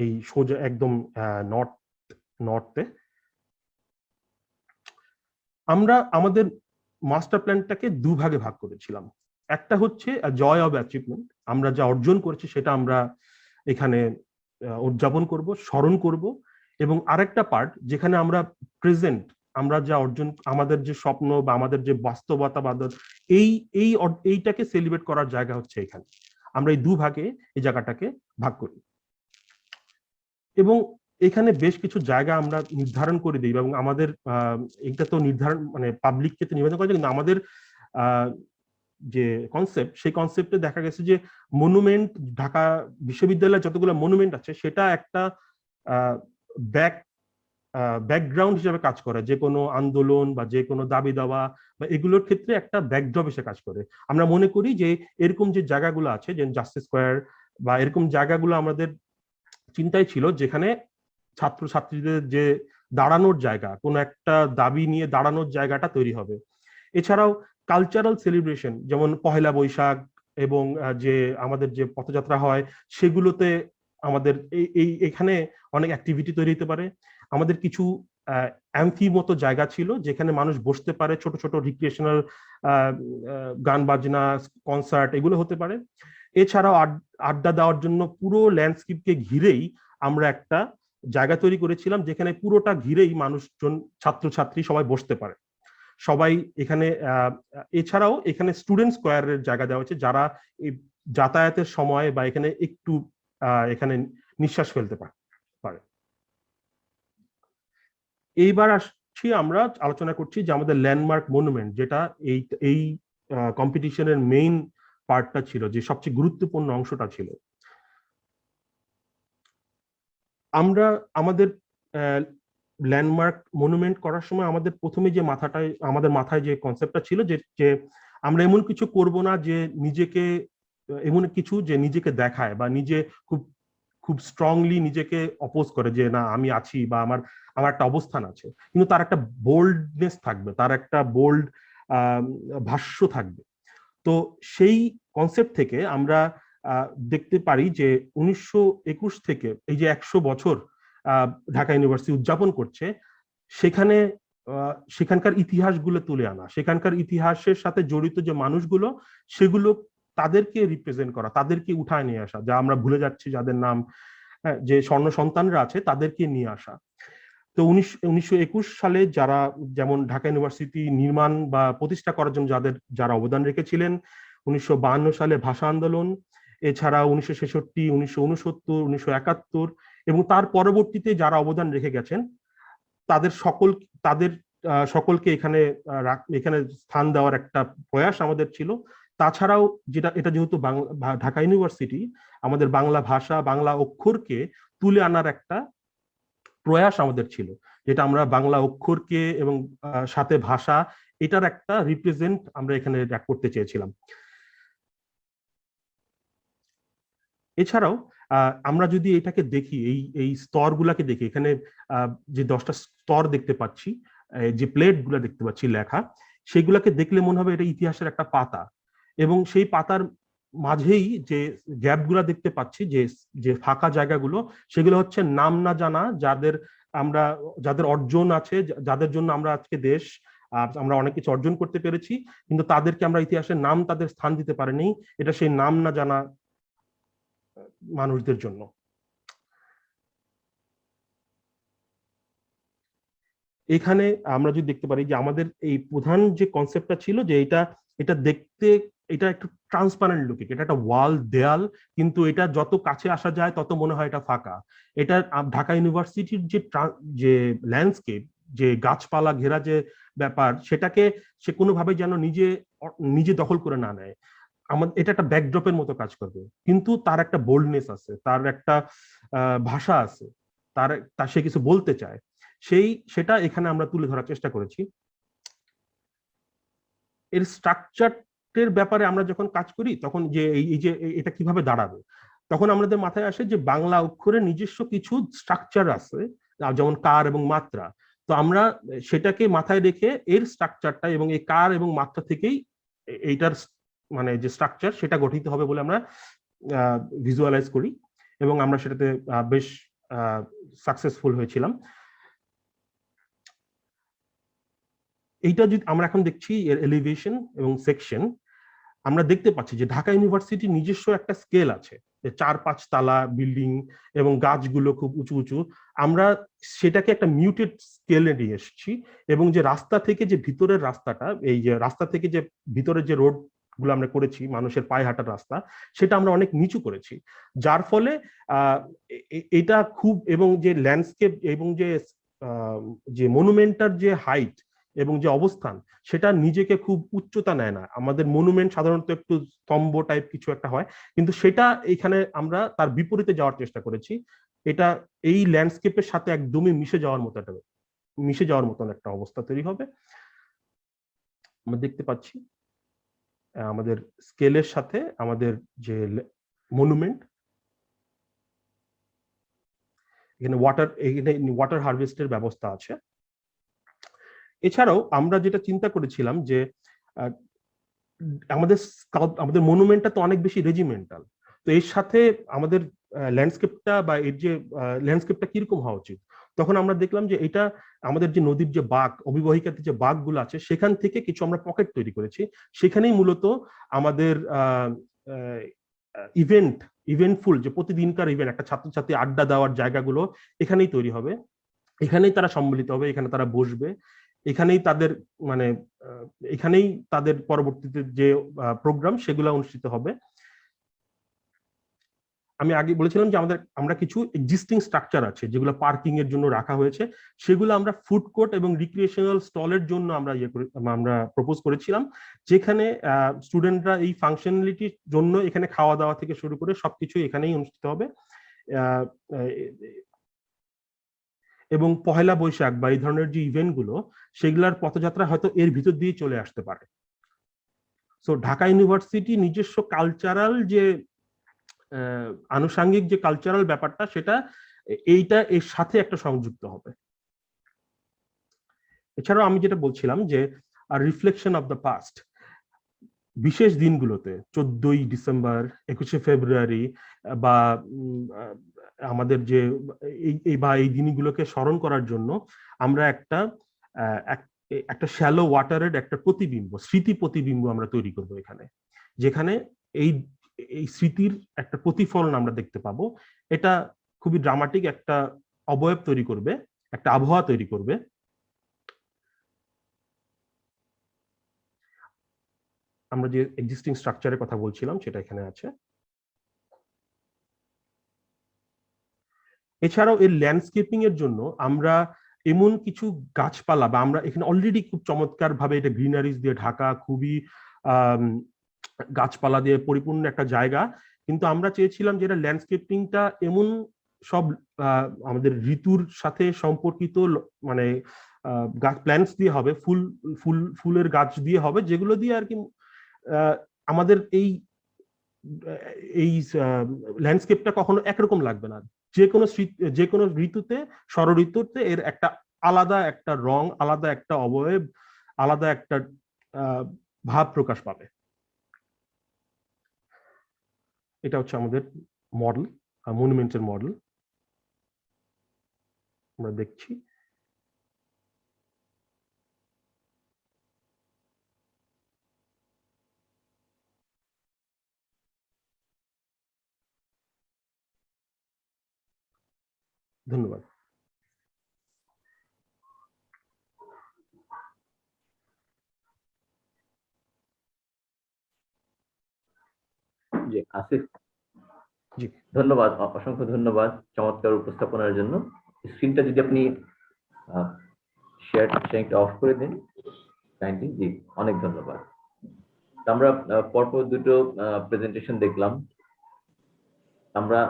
এই সোজা একদম নর্থে। আমরা আমাদের মাস্টার প্ল্যানটাকে দুভাগে ভাগ করেছিলাম। একটা হচ্ছে জয় অফ অ্যাচিভমেন্ট, আমরা যা অর্জন করেছি সেটা আমরা এখানে উদযাপন করব, স্মরণ করব। এবং আরেকটা পার্ট যেখানে আমরা প্রেজেন্ট, আমরা যা অর্জন, আমাদের যে স্বপ্ন বা আমাদের যে বাস্তবতাবাদ, এইটাকে সেলিব্রেট করার জায়গা হচ্ছে এখানে। আমরা এই দুভাগে এই জায়গাটাকে ভাগ করি এবং এখানে বেশ কিছু জায়গা আমরা নির্ধারণ করে দিই এবং আমাদের এটা তো নির্ধারণ মানে পাবলিককে তো নিবেদন করা যায়, কিন্তু আমাদের যে কনসেপ্ট, সেই কনসেপ্টে দেখা গেছে যে মনুমেন্ট, ঢাকা বিশ্ববিদ্যালয়ের যতগুলো মনুমেন্ট আছে সেটা একটা ব্যাকগ্রাউন্ড হিসেবে কাজ করে, যে কোনো আন্দোলন বা যে কোনো দাবি দাওয়া বা এগুলোর ক্ষেত্রে একটা ব্যাকড্রপ হিসেবে কাজ করে। আমরা মনে করি যে এরকম যে জায়গাগুলো আছে, যে জাস্টিস স্কোয়ার বা এরকম জায়গাগুলো আমাদের চিন্তায় ছিল যেখানে ছাত্রছাত্রীদের যে দাঁড়ানোর জায়গা, কোনো একটা দাবি নিয়ে দাঁড়ানোর জায়গাটা তৈরি হবে। এছাড়াও কালচারাল সেলিব্রেশন, যেমন পহেলা বৈশাখ এবং যে আমাদের যে পথযাত্রা হয়, সেগুলোতে আমাদের এখানে অনেক অ্যাক্টিভিটি তৈরি হতে পারে। আমাদের কিছু অ্যাম্ফি মতো জায়গা ছিল যেখানে মানুষ বসতে পারে, ছোট ছোট রিক্রিয়েশনাল গান বাজনা, কনসার্ট এগুলো হতে পারে। এছাড়াও আড্ডা দেওয়ার জন্য পুরো ল্যান্ডস্কেপকে ঘিরেই আমরা একটা জায়গা তৈরি করেছিলাম, যেখানে পুরোটা ঘিরেই মানুষজন, ছাত্রছাত্রী সবাই বসতে পারে সবাই এখানে। এছাড়াও এখানে স্টুডেন্ট স্কোয়ারের জায়গা দেওয়া হচ্ছে, যারা এই যাতায়াতের সময় বা এখানে একটু এখানে নিঃশ্বাস ফেলতে পারে। এইবার আসছি, আমরা আলোচনা করছি যে আমাদের ল্যান্ডমার্ক মনুমেন্ট, যেটা এই কম্পিটিশনের মেইন পার্টটা ছিল, যে সবচেয়ে গুরুত্বপূর্ণ অংশটা ছিল। আমরা আমাদের ল্যান্ডমার্ক মনুমেন্ট করার সময় আমাদের প্রথমে যে আমাদের মাথায় যে কনসেপ্টটা ছিল যে আমরা এমন কিছু করব না যে এমন কিছু যে নিজেকে দেখায় বা নিজে খুব স্ট্রংলি নিজেকে অপোজ করে যে না আমি আছি বা আমার একটা অবস্থান আছে, কিন্তু তার একটা বোল্ডনেস থাকবে, তার একটা বোল্ড ভাষ্য থাকবে। তো সেই কনসেপ্ট থেকে আমরা দেখতে পারি যে 1921 থেকে এই যে 100 বছর ঢাকা ইউনিভার্সিটি উদযাপন করছে, সেখানকার ইতিহাসগুলো তুলে আনা, সেখানকার ইতিহাসের সাথে জড়িত যে মানুষগুলো, সেগুলো তাদেরকে রিপ্রেজেন্ট করা, তাদেরকে উঠায় নিয়ে আসা, যা আমরা ভুলে যাচ্ছি, যাদের নাম যে স্বর্ণ সন্তানরা আছে তাদেরকে নিয়ে আসা। তো 1921 সালে যারা যেমন ঢাকা ইউনিভার্সিটি নির্মাণ বা প্রতিষ্ঠা করার জন্য যারা অবদান রেখেছিলেন, 1952 সালে ভাষা আন্দোলন, এছাড়া 1966, 1969, 1971 এবং তার পরবর্তীতে যারা অবদান রেখে গেছেন তাদের সকলকে এখানে স্থান দেওয়ার একটা প্রয়াস আমাদের ছিল। তাছাড়াও এটা যেহেতু ঢাকা ইউনিভার্সিটি, আমাদের বাংলা ভাষা, বাংলা অক্ষরকে তুলে আনার একটা প্রয়াস আমাদের ছিল, যেটা আমরা বাংলা অক্ষরকে এবং সাথে ভাষা, এটার একটা রিপ্রেজেন্ট আমরা এখানে করতে চেয়েছিলাম। এছাড়াও আমরা যদি এটাকে দেখি, এই স্তরগুলাকে দেখি, এখানে যে 10টা স্তর দেখতে পাচ্ছি, যে প্লেটগুলো দেখতে পাচ্ছি লেখা, সেগুলাকে দেখলে মনে হবে এটা ইতিহাসের একটা পাতা, এবং সেই পাতার মাঝেই যে গ্যাপগুলা দেখতে পাচ্ছি, যে ফাঁকা জায়গাগুলো, সেগুলো হচ্ছে নাম না জানা যাদের অর্জন আছে, যাদের জন্য আমরা আজকে দেশ, আমরা অনেক কিছু অর্জন করতে পেরেছি, কিন্তু তাদেরকে আমরা ইতিহাসের নাম তাদের স্থান দিতে পারিনি। এটা সেই নাম না জানা মানুষদের জন্য। এখানে আমরা যদি দেখতে পারি যে আমাদের এই প্রধান যে কনসেপ্টটা ছিল যে এটা দেখতে, এটা একটু ট্রান্সপারেন্ট লুকিং, এটা একটা ওয়াল দেয়াল, কিন্তু এটা যত কাছে আসা যায় তত মনে হয় এটা ফাঁকা। এটা ঢাকা ইউনিভার্সিটির যে ল্যান্ডস্কেপ, যে গাছপালা ঘেরা যে ব্যাপার, সেটাকে সে কোনোভাবে যেন নিজে দখল করে না নেয়। এটা একটা ব্যাকড্রপের মতো কাজ করবে, কিন্তু তার একটা বোল্ডনেস আছে, তার একটা ভাষা আছে, তার সে কিছু বলতে চায়, সেটা এখানে আমরা তুলে ধরার চেষ্টা করেছি। এর স্ট্রাকচারের ব্যাপারে আমরা যখন কাজ করি, তখন যে এটা কিভাবে দাঁড়াবে, তখন আমাদের মাথায় আসে যে বাংলা অক্ষরের নিজস্ব কিছু স্ট্রাকচার আছে, যেমন কার এবং মাত্রা। তো আমরা সেটাকে মাথায় রেখে এর স্ট্রাকচারটা এবং এই কার এবং মাত্রা থেকেই এইটার মানে যে স্ট্রাকচার, সেটা গঠিত হবে বলে আমরা ভিজুয়ালাইজ করি, এবং আমরা সেটাতে বেশ সাকসেসফুল হয়েছিলাম। এইটা যদি আমরা এখন দেখছি এর এলিভেশন এবং সেকশন, আমরা দেখতে পাচ্ছি যে ঢাকা ইউনিভার্সিটি নিজস্ব একটা স্কেল আছে, যে 4-5 তালা বিল্ডিং এবং গাছগুলো খুব উঁচু উঁচু। আমরা সেটাকে একটা মিউটেড স্কেলে নিয়ে এসেছি, এবং যে রাস্তা থেকে যে ভিতরের রাস্তাটা, এই যে রাস্তা থেকে যে ভিতরের যে রোড গুলো আমরা করেছি, মানুষের পায়ে হাঁটার রাস্তা, সেটা আমরা অনেক নিচু করেছি, যার ফলে এটা খুব, এবং যে ল্যান্ডস্কেপ এবং যে মনুমেন্টার যে হাইট এবং যে অবস্থান, সেটা নিজেকে খুব উচ্চতা নেয় না। আমাদের মনুমেন্ট সাধারণত একটু স্তম্ভ টাইপ কিছু একটা হয়, কিন্তু সেটা এখানে আমরা তার বিপরীতে যাওয়ার চেষ্টা করেছি। এটা এই ল্যান্ডস্কেপের সাথে একদমই মিশে যাওয়ার মতন একটা অবস্থা তৈরি হবে। আমরা দেখতে পাচ্ছি আমাদের স্কেলের সাথে আমাদের যে মনুমেন্ট, এখানে ওয়াটার হারভেস্টের ব্যবস্থা আছে। এছাড়াও আমরা যেটা চিন্তা করেছিলাম যে আমাদের মনুমেন্টটা তো অনেক বেশি রেজিমেন্টাল, তো এর সাথে আমাদের ল্যান্ডস্কেপটা বা এর যে ল্যান্ডস্কেপটা কিরকম হওয়া উচিত। তখন আমরা দেখলাম যে এটা আমাদের যে নদীর যে বাঁক, অবিবাহিকাতে যে বাঁকগুলো আছে, সেখান থেকে কিছু আমরা পকেট তৈরি করেছি। সেখানেই মূলত আমাদের ইভেন্টফুল যে প্রতিদিনকার ইভেন্ট, একটা ছাত্রছাত্রী আড্ডা দেওয়ার জায়গাগুলো এখানেই তৈরি হবে, এখানেই তারা সম্মিলিত হবে, এখানে তারা বসবে, এখানেই তাদের পরবর্তীতে যে প্রোগ্রাম সেগুলো অনুষ্ঠিত হবে। আমি আগে বলেছিলাম যে আমরা কিছু এক্সিস্টিং স্ট্রাকচার আছে যেগুলো পার্কিং এর জন্য রাখা হয়েছে, সেগুলো আমরা ফুড কোর্ট এবং রিক্রিয়েশনাল স্টলের জন্য আমরা প্রপোজ করেছিলাম, যেখানে স্টুডেন্টরা এই ফাংশনালিটির জন্য এখানে খাওয়া দাওয়া থেকে শুরু করে সবকিছু এখানেই অনুষ্ঠিত হবে। এবং পহেলা বৈশাখ বা এই ধরনের যে ইভেন্ট গুলো, সেগুলার পথযাত্রা হয়তো এর ভিতর দিয়ে চলে আসতে পারে। সো ঢাকা ইউনিভার্সিটি নিজস্ব কালচারাল যে আনুষাঙ্গিক যে কালচারাল ব্যাপারটা, সেটা এর সাথে একটা সংযুক্ত হবে। এছাড়াও আমি যেটা বলছিলাম যে রিফ্লেকশন অফ দ্য পাস্ট, বিশেষ দিনগুলোতে 14ই ডিসেম্বর, 21শে ফেব্রুয়ারি বা আমাদের যে এই দিনগুলোকে স্মরণ করার জন্য আমরা একটা শ্যালো ওয়াটারের একটা প্রতিবিম্ব, স্মৃতি প্রতিবিম্ব আমরা তৈরি করব এখানে, যেখানে এই স্মৃতির একটা প্রতিফলন আমরা দেখতে পাবো। এটা খুবই ড্রামাটিক একটা অবয়ব তৈরি করবে একটা আবহাওয়া তৈরি করবে। আমরা যে এক্সিস্টিং স্ট্রাকচারের কথা বলছিলাম সেটা এখানে আছে। এছাড়াও এর ল্যান্ডস্কেপিং এর জন্য আমরা এমন কিছু গাছপালা, বা আমরা এখানে অলরেডি খুব চমৎকার ভাবে এটা গ্রিনারিজ দিয়ে ঢাকা, খুবই গাছপালা দিয়ে পরিপূর্ণ একটা জায়গা, কিন্তু আমরা চেয়েছিলাম যে এটা ল্যান্ডস্কেপিংটা এমন সব আমাদের ঋতুর সাথে সম্পর্কিত, মানে গাছ প্ল্যান্টস দিয়ে হবে, ফুলের গাছ দিয়ে হবে, যেগুলো দিয়ে আর কি আমাদের এই ল্যান্ডস্কেপটা কখনো একরকম লাগবে না। যে কোনো ঋতুতে, ষড় ঋতুতে এর একটা আলাদা একটা রং, আলাদা একটা অবয়ব, আলাদা একটা ভাব প্রকাশ পাবে। এটা হচ্ছে আমাদের মডেল, মনুমেন্টের মডেল আমরা দেখছি। ধন্যবাদ। জি আসিফ, জি ধন্যবাদ, অসংখ্য ধন্যবাদ চমৎকার উপস্থাপনার জন্য। স্ক্রিনটা যদি আপনি শেয়ারটা অফ করে দিন কাইন্ডলি। জি, অনেক ধন্যবাদ। আমরা পরপর দুটো প্রেজেন্টেশন দেখলাম। আমরা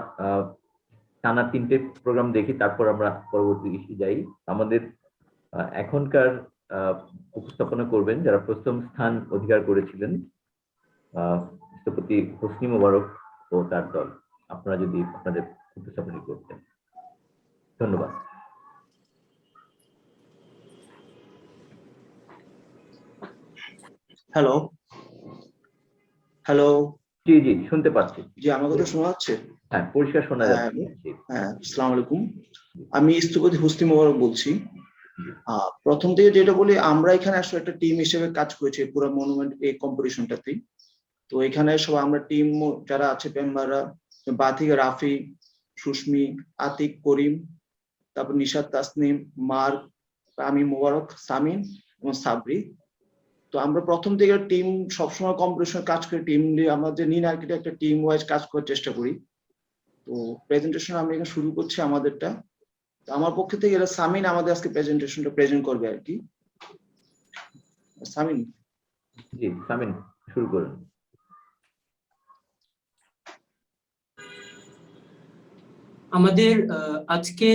টানা 3টে প্রোগ্রাম দেখি, তারপর আমরা পরবর্তী ইস্যু যাই। আমাদের এখনকার উপস্থাপনা করবেন যারা প্রথম স্থান অধিকার করেছিলেন, স্থপতি হোসনি মোবারক ও তার দল। আপনারা যদি আপনাদের উপস্থাপনা করতেন, ধন্যবাদ। হ্যালো হ্যালো জি জি, শুনতে পাচ্ছি। জি, আমার কথা শোনা যাচ্ছে? হ্যাঁ, পরিষ্কার শোনা যাচ্ছে। হ্যাঁ, আসসালামু আলাইকুম। আমি স্থপতি হোসনি মোবারক বলছি। প্রথম থেকে যেটা বলি, আমরা এখানে আসলে একটা টিম হিসেবে কাজ করেছি পুরো মনুমেন্ট এই কম্পিটিশনটাতেই। তো এখানে সব আমরা টিম যারা আছে মেম্বাররা, বা থেকে রাফি, সুস্মি, আতিক, করিম, তারপর নিশাদ, তাসনিম, মার্ক, আমি, মোবারক, সামিন এবং সাবরি। তো আমরা প্রথম থেকে টিম সবসময় কম্পিটিশন কাজ করি, টিম নিয়ে আমাদের নিন আর্কিটেক্ট একটা টিম ওয়াইজ কাজ করার চেষ্টা করি। তো প্রেজেন্টেশন আমি এখানে শুরু করছি আমাদেরটা। তো আমার পক্ষ থেকে এটা সামিন আমাদের আজকে প্রেজেন্টেশনটা প্রেজেন্ট করবে আর কি। সামিন। জি সামিন, শুরু করুন। আমাদের আজকে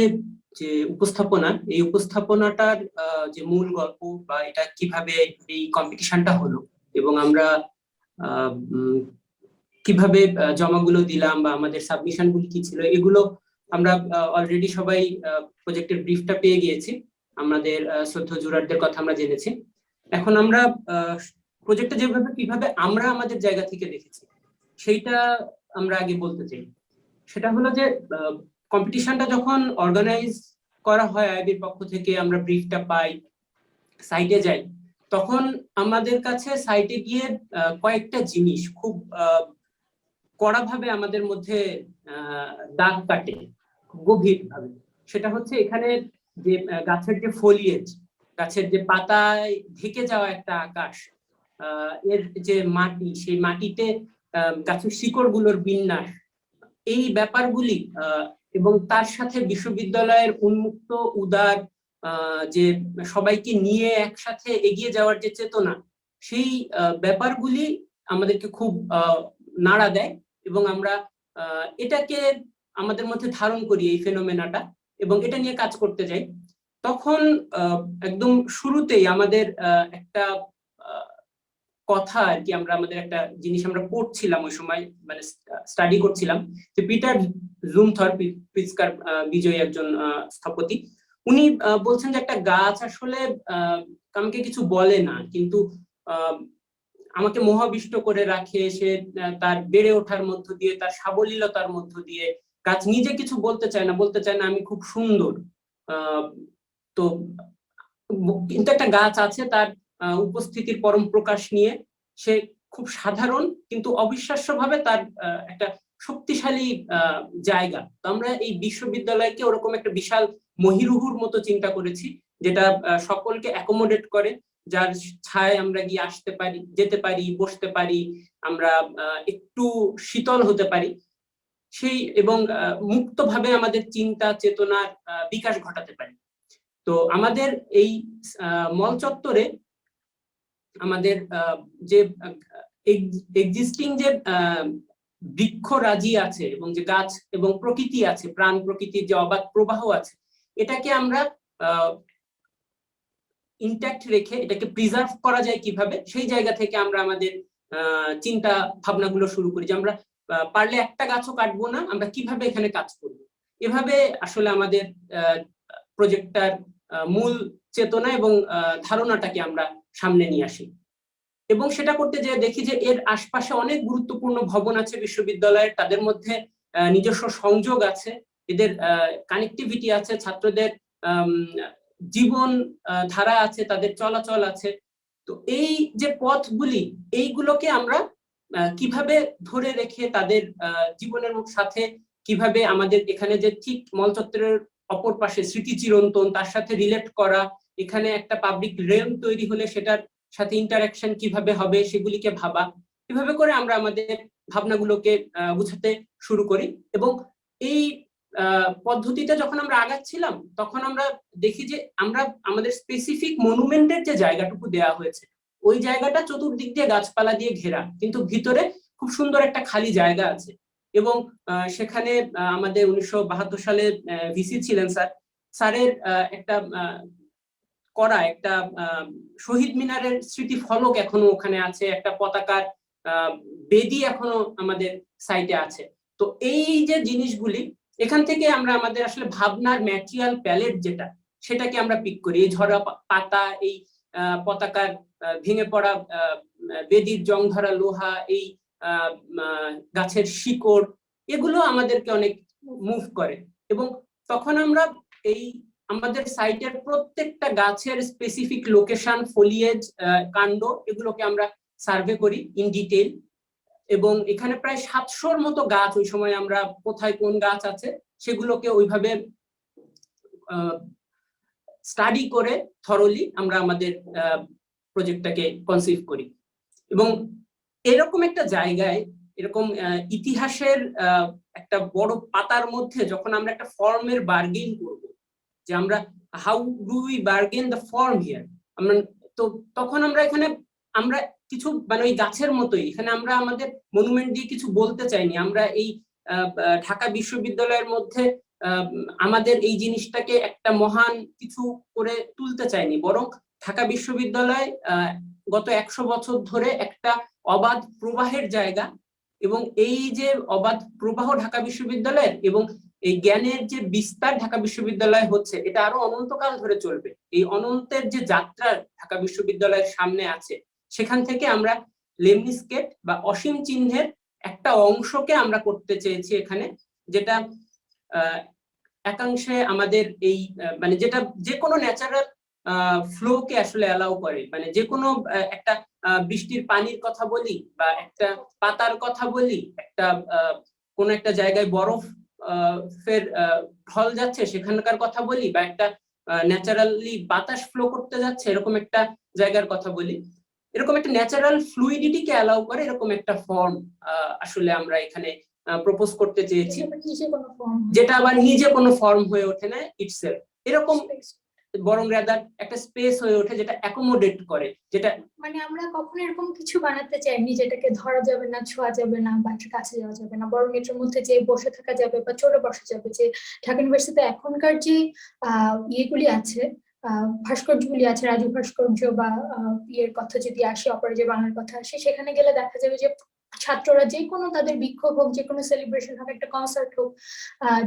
যে উপস্থাপনা, এই উপস্থাপনাটার যে মূল গল্প বা এটা কিভাবে এই কম্পিটিশনটা হলো এবং আমরা কিভাবে জমাগুলো দিলাম বা আমাদের সাবমিশন গুলো কি ছিল, এগুলো আমরা অলরেডি সবাই প্রজেক্টের ব্রিফটা পেয়ে গিয়েছি। আমাদের শ্রদ্ধেয় জুরারদের কথা আমরা জেনেছি। এখন আমরা প্রজেক্টটা কিভাবে আমরা আমাদের জায়গা থেকে দেখেছি সেইটা আমরা আগে বলতে চাই। সেটা হলো যে কম্পিটিশনটা যখন অর্গানাইজ করা হয় আইবির পক্ষ থেকে, আমরা ব্রিফটা পাই, সাইটে যাই, তখন আমাদের কাছে সাইটে গিয়ে কয়েকটা জিনিস খুব কড়াভাবে আমাদের মধ্যে দাগ কাটে গভীর ভাবে। সেটা হচ্ছে এখানে যে গাছের যে ফলিয়েজ, গাছের যে পাতায় ঢেকে যাওয়া একটা আকাশ, এর যে মাটি, সেই মাটিতে গাছের শিকড় গুলোর বিন্যাস, এই ব্যাপারগুলি এবং তার সাথে বিশ্ববিদ্যালয়ের উন্মুক্ত উদার যে সবাইকে নিয়ে একসাথে এগিয়ে যাওয়ার যে চেতনা, সেই ব্যাপারগুলি আমাদেরকে খুব নাড়া দেয় এবং আমরা এটাকে আমাদের মধ্যে ধারণ করি, এই ফেনোমেনাটা, এবং এটা নিয়ে কাজ করতে যাই। তখন একদম শুরুতেই আমাদের একটা কথা আর কি, আমাদের একটা জিনিস আমরা পড়ছিলাম ওই সময়, মানে স্টাডি করছিলাম, যে পিটার জুমথর, প্রিৎজকার বিজয়ী একজন স্থপতি, উনি বলছেন যে একটা গাছ আসলে আমাকে কিছু বলে না, কিন্তু আমাকে মোহাবিষ্ট করে রাখে। সে তার বেড়ে ওঠার মধ্য দিয়ে, তার সাবলীলতার মধ্য দিয়ে, গাছ নিজে কিছু বলতে চায় না আমি খুব সুন্দর। তো কিন্তু একটা গাছ আছে, তার উপস্থিতির পরম প্রকাশ নিয়ে সে খুব সাধারণ কিন্তু অবিশ্বাস্যভাবে তার একটা শক্তিশালী জায়গা। তো আমরা এই বিশ্ববিদ্যালয়কে ওরকম একটা বিশাল মহিরুহুর মতো চিন্তা করেছি, যেটা সকলকে অ্যাকোমোডেট করে, যার ছায় আমরা গিয়ে আসতে পারি, যেতে পারি, বসতে পারি, আমরা একটু শীতল হতে পারি, সেই এবং মুক্তভাবে আমাদের চিন্তা চেতনার বিকাশ ঘটাতে পারি। তো আমাদের এই মল চত্বরে আমাদের যে এক্সিস্টিং যে বৃক্ষরাজি আছে এবং যে গাছ এবং প্রকৃতি আছে, প্রাণ প্রকৃতির যে অবাধ প্রবাহ আছে, এটাকে আমরা ইনট্যাক্ট রেখে এটাকে প্রিজার্ভ করা যায় কিভাবে, সেই জায়গা থেকে আমরা আমাদের চিন্তা ভাবনাগুলো শুরু করি, যে আমরা পারলে একটা গাছও কাটবো না, আমরা কিভাবে এখানে কাজ করব। এভাবে আসলে আমাদের প্রজেক্টটার মূল চেতনা এবং ধারণাটাকে আমরা সামনে নিয়ে আসি। এবং সেটা করতে যে দেখি যে এর আশপাশে অনেক গুরুত্বপূর্ণ ভবন আছে বিশ্ববিদ্যালয়ের, তাদের মধ্যে নিজস্ব সংযোগ আছে, এদের কানেক্টিভিটি আছে, ছাত্রদের জীবন ধারা আছে, তাদের চলাচল আছে। তো এই যে পথগুলি, এইগুলোকে আমরা কিভাবে ধরে রেখে তাদের জীবনের সাথে কিভাবে আমাদের এখানে যে ঠিক মল চত্বরের অপর পাশে স্মৃতি চিরন্তন, তার সাথে রিলেট করা, এখানে একটা পাবলিক রেলম তৈরি হলে সেটার সাথে ইন্টারাকশন কিভাবে হবে সেগুলিকে ভাবা, এভাবে করে আমরা আমাদের ভাবনাগুলোকে বুঝাতে শুরু করি। এবং এই পদ্ধতিতে যখন আমরা আগাচ্ছিলাম তখন আমরা দেখি যে আমরা আমাদের স্পেসিফিক মনুমেন্টের যে জায়গাটুকু দেওয়া হয়েছে, ওই জায়গাটা চতুর্দিক দিয়ে গাছপালা দিয়ে ঘেরা, কিন্তু ভিতরে খুব সুন্দর একটা খালি জায়গা আছে। এবং সেখানে আমাদের 1972 সালে ভিসি ছিলেন স্যারের একটা করা একটা শহীদ মিনারের স্মৃতি ফলক এখনো ওখানে আছে, একটা পতাকার বেদি এখনো আমাদের সাইটে আছে। তো এই যে জিনিসগুলি, এখান থেকে আমরা আমাদের আসলে ভাবনার ম্যাটেরিয়াল প্যালেট যেটা, সেটাকে আমরা পিক করি। এই ঝরা পাতা, এই পতাকার ভেঙে পড়া বেদির জং ধরা লোহা, এই গাছের শিকড়, এগুলো আমাদেরকে অনেক মুভ করে। এবং তখন আমরা এই আমাদের সাইটের প্রত্যেকটা গাছের স্পেসিফিক লোকেশন, ফলিয়েজ, কাণ্ড, এগুলোকে আমরা সার্ভে করি ইন ডিটেইল। এবং এখানে প্রায় 700-র মতো গাছ, ওই সময় আমরা কোথায় কোন গাছ আছে সেগুলোকে ওইভাবে স্টাডি করে থরলি আমরা আমাদের প্রজেক্টটাকে কনসিভ করি। এবং এরকম একটা জায়গায়, এরকম ইতিহাসের একটা বড় পাতার মধ্যে যখন আমরা একটা ফর্মের বার্গেন করব, যে আমরা how do we bargain the form here, আমরা তো তখন আমরা এখানে আমরা কিছু মানে ওই গাছের মতোই এখানে আমরা আমাদের মনুমেন্ট দিয়ে কিছু বলতে চাইনি। আমরা এই ঢাকা বিশ্ববিদ্যালয়ের মধ্যে আমাদের এই জিনিসটাকে একটা মহান কিছু করে তুলতে চাইনি, বরং ঢাকা বিশ্ববিদ্যালয় গত 100 বছর ধরে একটা অবাধ প্রবাহের জায়গা। এবং এই যে অবাধ প্রবাহ ঢাকা বিশ্ববিদ্যালয়ের এবং এই জ্ঞানের যে বিস্তার ঢাকা বিশ্ববিদ্যালয় হচ্ছে, এটা আরো অনন্তকাল ধরে চলবে। এই অনন্তের যে যাত্রা ঢাকা বিশ্ববিদ্যালয়ের সামনে আছে, সেখান থেকে আমরা লেমনিস্কেট বা অসীম চিহ্নের একটা অংশকে আমরা করতে চেয়েছি এখানে, যেটা একাংশে আমাদের এই মানে যেটা যে কোনো ন্যাচারাল ফ্লোকে আসলে অ্যালাউ করে। মানে যে কোনো একটা বৃষ্টির পানির কথা বলি, বা একটা পাতার কথা বলি, একটা কোন একটা জায়গায় বরফ ফের ঢল যাচ্ছে সেখানকার কথা বলি, বা একটা ন্যাচারালি বাতাস ফ্লো করতে যাচ্ছে এরকম একটা জায়গার কথা বলি, এরকম একটা ন্যাচারাল ফ্লুইডিটিকে অ্যালাউ করে এরকম একটা ফর্ম আসলে আমরা এখানে প্রপোজ করতে চেয়েছি, যেটা আবার নিজে কোনো ফর্ম হয়ে ওঠে না ইটসেলফ, এরকম বরং রাদার একটা স্পেস হয়ে ওঠে যেটা অ্যাকোমোডেট করে। যেটা মানে আমরা কখনো এরকম কিছু বানাতে চাইনি যেটাকে ধরা যাবে না, ছোঁয়া যাবে না, বা কাছে যাওয়া যাবে না, বরং এটার মধ্যে যে বসে থাকা যাবে বা চড়ে বসা যাবে। যে ঢাকা ইউনিভার্সিটিতে এখনকার যে ইয়েগুলি আছে, ভাস্কর্যগুলি আছে, রাজু ভাস্কর্য বা ইয়ের কথা যদি আসে, অপরাজয় বাংলার কথা আসে, সেখানে গেলে দেখা যাবে যে ছাত্ররা যে কোনো তাদের বিক্ষোভ হোক, যে কোনো সেলিব্রেশন হোক, একটা কনসার্ট হোক,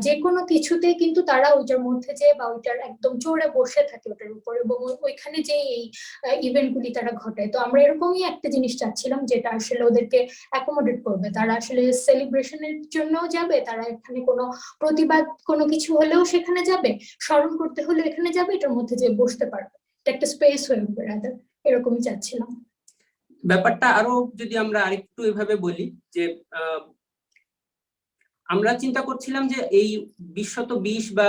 যে কোনো কিছুতে কিন্তু তারা ওইটার মধ্যে যে বা ওইটার একদম চড়ে বসে থাকে ওটার উপর, এবং ওইখানে যে এই ইভেন্ট গুলি তারা ঘটায়। তো আমরা এরকমই একটা জিনিস চাচ্ছিলাম যেটা আসলে ওদেরকে অ্যাকোমোডেট করবে। তারা আসলে সেলিব্রেশনের জন্য যাবে, তারা এখানে কোনো প্রতিবাদ কোনো কিছু হলেও সেখানে যাবে, স্মরণ করতে হলেও এখানে যাবে, এটার মধ্যে যে বসতে পারবে, এটা একটা স্পেস হয়ে উঠবে রাদার, এরকমই চাচ্ছিলাম। ব্যাপারটা আরো যদি আমরা আরেকটু এভাবে বলি, যে আমরা চিন্তা করছিলাম যে এই 2020 বা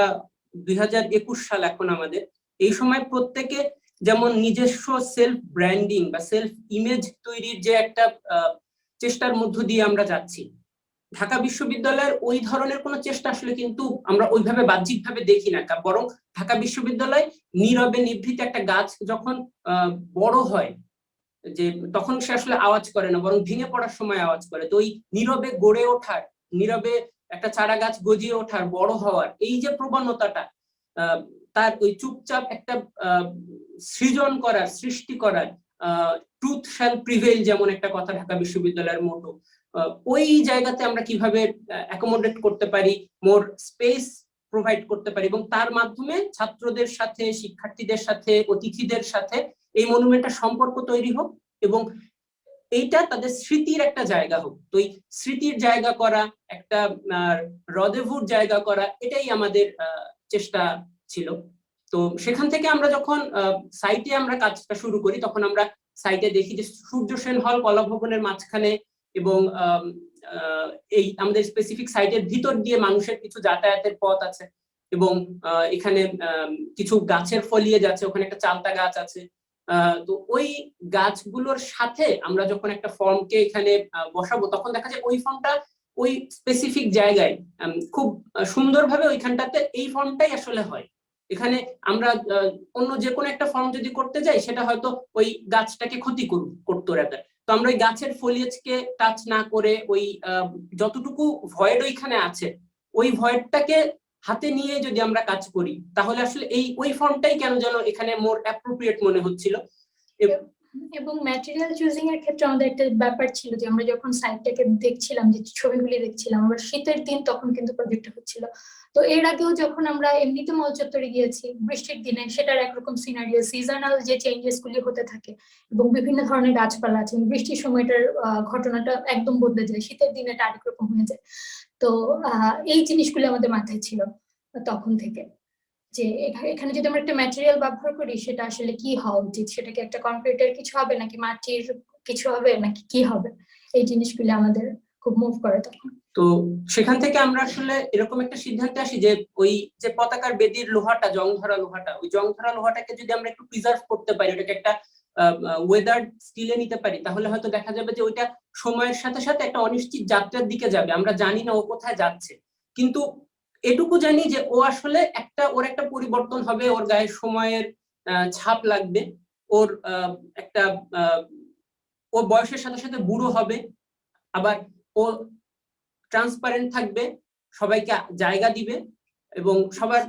2021 সাল এখন আমাদের, এই সময় প্রত্যেকে যেমন নিজস্ব সেলফ ব্র্যান্ডিং বা সেলফ ইমেজ তৈরির যে একটা চেষ্টার মধ্য দিয়ে আমরা যাচ্ছি, ঢাকা বিশ্ববিদ্যালয়ের ওই ধরনের কোনো চেষ্টা আসলে কিন্তু আমরা ওইভাবে বাহ্যিকভাবে দেখি না। বরং ঢাকা বিশ্ববিদ্যালয় নীরবে নিভৃতে একটা গাছ যখন বড় হয়, যে তখন সে আসলে আওয়াজ করে না, বরং ভেঙে পড়ার সময় আওয়াজ করে। তো ওই নীরবে গড়ে ওঠার, নীরবে একটা চারা গাছ গজিয়ে ওঠার, বড় হওয়ার এই যে প্রবণতাটা, তার ওই চুপচাপ একটা সৃজন করার, সৃষ্টি করার, ট্রুথ শ্যাল প্রিভেইল যেমন একটা কথা ঢাকা বিশ্ববিদ্যালয়ের মোটো, ওই জায়গাতে আমরা কিভাবে অ্যাকোমোডেট করতে পারি, মোর স্পেস প্রোভাইড করতে পারি, এবং তার মাধ্যমে ছাত্রদের সাথে, শিক্ষার্থীদের সাথে, অতিথিদের সাথে এই মনুমেন্টটা সম্পর্ক তৈরি হোক এবং এইটা তাদের স্মৃতির একটা জায়গা হোক। তো এই স্মৃতির জায়গা করা, একটা রদেভুর জায়গা করা, এটাই আমাদের চেষ্টা ছিল। তো সেখান থেকে আমরা যখন সাইটে আমরা কাজটা শুরু করি, তখন আমরা সাইটে দেখি যে সূর্য সেন হল কলাভবনের মাঝখানে এবং এই আমাদের স্পেসিফিক সাইটের ভিতর দিয়ে মানুষের কিছু যাতায়াতের পথ আছে এবং এখানে কিছু গাছের ফলিয়ে যাচ্ছে, ওখানে একটা চালতা গাছ আছে। তো ওই গাছগুলোর সাথে আমরা যখন একটা ফর্মকে এখানে বসাবো, তখন দেখা যায় ওই ফর্মটা ওই স্পেসিফিক জায়গায় খুব সুন্দরভাবে ওইখানটাতে এই ফর্মটাই আসলে হয়। এখানে আমরা অন্য যে কোনো একটা ফর্ম যদি করতে যাই, সেটা হয়তো ওই গাছটাকে ক্ষতি করতো রাখার। তো আমরা ওই গাছের ফলিয়েজকে টাচ না করে ওই যতটুকু ভয়েড ওইখানে আছে, ওই ভয়েডটাকে হাতে নিয়ে যদি আমরা কাজ করি, তাহলে আসলে এই ওই ফর্মটাই কেন যেন এখানে মোর অ্যাপ্রোপ্রিয়েট মনে হচ্ছিল। এবং ম্যাটেরিয়াল চুজিং এর ক্ষেত্রে আমাদের একটা ব্যাপার ছিল যে আমরা যখন সাইটটাকে দেখছিলাম, যে ছবিগুলি দেখছিলাম, আমরা শীতের দিন তখন কিন্তু প্রজেক্টটা হচ্ছিল। তো এর আগেও যখন আমরা এমনিতে মল চত্বরে গিয়েছি বৃষ্টির দিনে, সেটার একরকম সিনারিও, সিজনাল যে চেঞ্জেস গুলি হতে থাকে এবং বিভিন্ন ধরনের গাছপালা আছে, বৃষ্টির সময়টার ঘটনাটা একদম বদলে যায়, শীতের দিনে এটা আরেক রকম হয়ে যায়। তো এই জিনিসগুলো আমাদের মাথায় ছিল তখন থেকে, যে এখানে যদি আমরা একটা ম্যাটেরিয়াল ব্যবহার করি, সেটা আসলে কি হওয়া উচিত, সেটা কি একটা কংক্রিটের কিছু হবে নাকি মাটির কিছু হবে নাকি কি হবে, এই জিনিসগুলো আমাদের খুব মুভ করে তখন। তো সেখান থেকে আমরা আসলে এরকম একটা সিদ্ধান্তে আসি যে ওই যে পতাকার বেদির লোহাটা, জংধরা লোহাটা, ওই জংধরা লোহাটাকে যদি আমরা একটু প্রিজার্ভ করতে পারি, ওটাকে একটা ওয়েদার স্টিলে নিতে পারি, তাহলে হয়তো দেখা যাবে যে ওইটা সময়ের সাথে সাথে একটা অনিশ্চিত যাত্রার দিকে যাবে। আমরা জানি না ও কোথায় যাচ্ছে, কিন্তু এটুকু জানি যে ও আসলে ওর একটা পরিবর্তন হবে, ওর গায়ে সময়ের ছাপ লাগবে, ওর একটা ওর বয়সের সাথে সাথে বুড়ো হবে, আবার ও ট্রান্সপারেন্ট থাকবে, সবাইকে জায়গা দিবে এবং সবার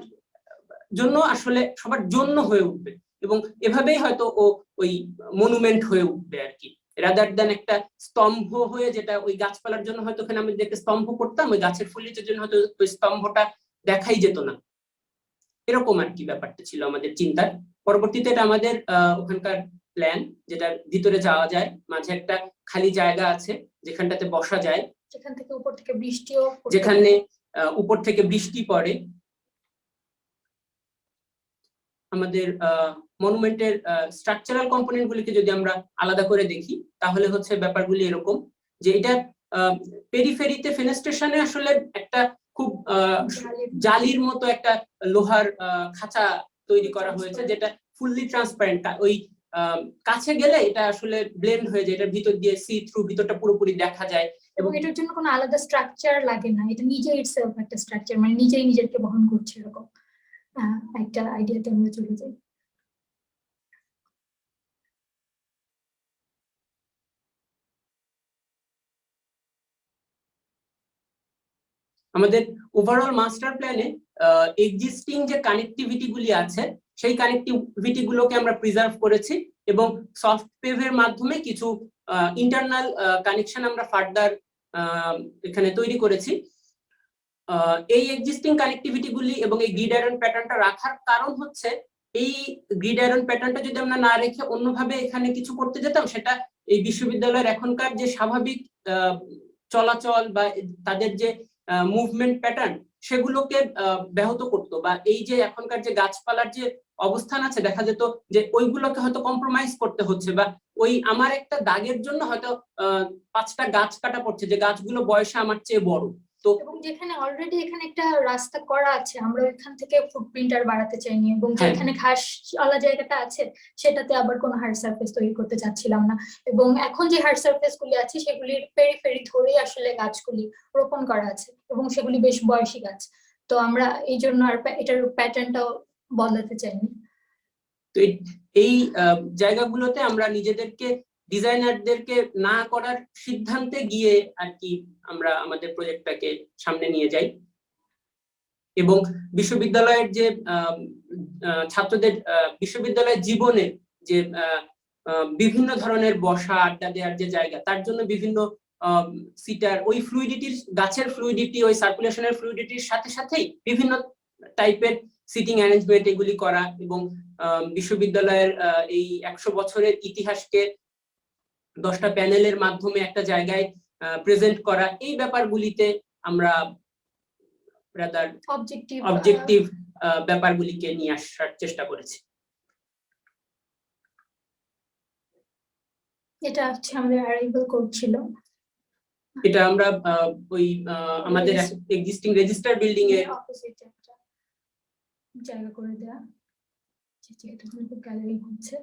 জন্য হয়ে উঠবে। এবং এভাবেই হয়তো ও ওই মনুমেন্ট হয়ে উঠবে আর কি, রাদার দ্যান একটা স্তম্ভ হয়ে, যেটা ওই গাছপালার জন্য হয়তো ওখানে আমি দেখে স্তম্ভ করতাম, ওই গাছের ফলিজের জন্য হয়তো ওই স্তম্ভটা দেখাই যেত না। এরকম আর কি ব্যাপারটা ছিল আমাদের চিন্তার। পরবর্তীতে এটা আমাদের ওখানকার প্ল্যান, যেটার ভিতরে যাওয়া যায়, মাঝে একটা খালি জায়গা আছে যেখানটাতে বসা যায়, যেখানে উপর থেকে বৃষ্টি পড়ে। আমাদের মনুমেন্টের স্ট্রাকচারাল কম্পোনেন্ট গুলিকে যদি আমরা আলাদা করে দেখি, তাহলে হচ্ছে ব্যাপারগুলি এরকম যে এটা পেরিফেরিতে ফেনেস্ট্রেশনে আসলে একটা খুব জালির মতো একটা লোহার খাঁচা তৈরি করা হয়েছে, যেটা ফুললি ট্রান্সপারেন্ট। ওই কাছে গেলে এটা আসলে ব্লেন্ড হয়ে যায়, এটার ভিতর দিয়ে সি থ্রু, ভিতরটা পুরোপুরি দেখা যায় এবং এটার জন্য কোনো আলাদা স্ট্রাকচার লাগে না, এটা নিজে ইটসেলফ একটা স্ট্রাকচার, মানে নিজেই নিজেকে বহন করছে, এরকম একটা আইডিয়াতে আমরা চলে যাই। আমাদের ওভারঅল মাস্টার প্ল্যানে এক্সিস্টিং যে কানেক্টিভিটি গুলি আছে, সেই কানেক্টিভিটি গুলোকে আমরা প্রিজার্ভ করেছি এবং সফট পেভের মাধ্যমে কিছু ইন্টারনাল কানেকশন আমরা ফার্দার এখানে তৈরি করেছি। এই এক্সিস্টিং কানেক্টিভিটি গুলি এবং এই গ্রিড আয়রন প্যাটার্নটা রাখার কারণ হচ্ছে, এই গ্রিড আয়রন প্যাটার্নটা যদি আমরা না রেখে অন্যভাবে এখানে কিছু করতে যেতাম, সেটা এই বিশ্ববিদ্যালয়ের এখনকার যে স্বাভাবিক চলাচল বা তাদের যে মুভমেন্ট প্যাটার্ন, সেগুলোকে ব্যাহত করতো, বা এই যে এখনকার যে গাছপালার যে অবস্থান আছে, দেখা যেত যে ওইগুলোকে হয়তো কম্প্রোমাইজ করতে হচ্ছে, বা ওই আমার একটা দাগের জন্য হয়তো 5টা গাছ কাটা পড়ছে, যে গাছগুলো বয়সে আমার চেয়ে বড়। তো এবং যেখানে অলরেডি এখানে একটা রাস্তা করা আছে, আমরা ওইখান থেকে ফুটপ্রিন্ট আর বাড়াতে চাইনি, এবং হ্যাঁ। যেখানে ঘাসওয়ালা জায়গাটা আছে সেটাতে আবার কোনো হার্ড সারফেস তৈরি করতে চাচ্ছিলাম না। এবং এখন যে হার্ড সারফেস গুলি আছে সেগুলির পেরিফেরি ধরেই আসলে গাছগুলি রোপণ করা আছে, এবং সেগুলি বেশ বয়সী গাছ। তো আমরা এই জন্য আর এটার প্যাটার্নটাও বদলাতে চাইনি। তো এই জায়গাগুলোতে আমরা নিজেদেরকে ডিজাইনারদেরকে না করার সিদ্ধান্তে গিয়ে আর কি আমরা আমাদের প্রজেক্টটাকে সামনে নিয়ে যাই। এবং বিশ্ববিদ্যালয়ের যে ছাত্রদের বিশ্ববিদ্যালয়ের জীবনে যে বিভিন্ন ধরনের বসা আড্ডা দেওয়ার যে জায়গা, তার জন্য বিভিন্ন সিটার ওই ফ্লুইডিটির, গাছের ফ্লুইডিটি, ওই সার্কুলেশনের ফ্লুইডিটির সাথে সাথেই বিভিন্ন টাইপের সিটিং অ্যারেঞ্জমেন্ট এগুলি করা, এবং বিশ্ববিদ্যালয়ের এই 100 বছরের ইতিহাসকে 10টা প্যানেলের মাধ্যমে একটা জায়গায় প্রেজেন্ট করা, এই ব্যাপারগুলিতে আমরা রাদার অবজেক্টিভ ব্যাপারগুলিকে নিয়ে আসার চেষ্টা করেছি। এটা হচ্ছে আমাদের অ্যারাইভাল কোড ছিল। এটা আমরা ওই আমাদের এক্সিস্টিং রেজিস্টার বিল্ডিং এর অপোজিট একটা জায়গা করে দেয়া, যেহেতু গ্যালারি হচ্ছে।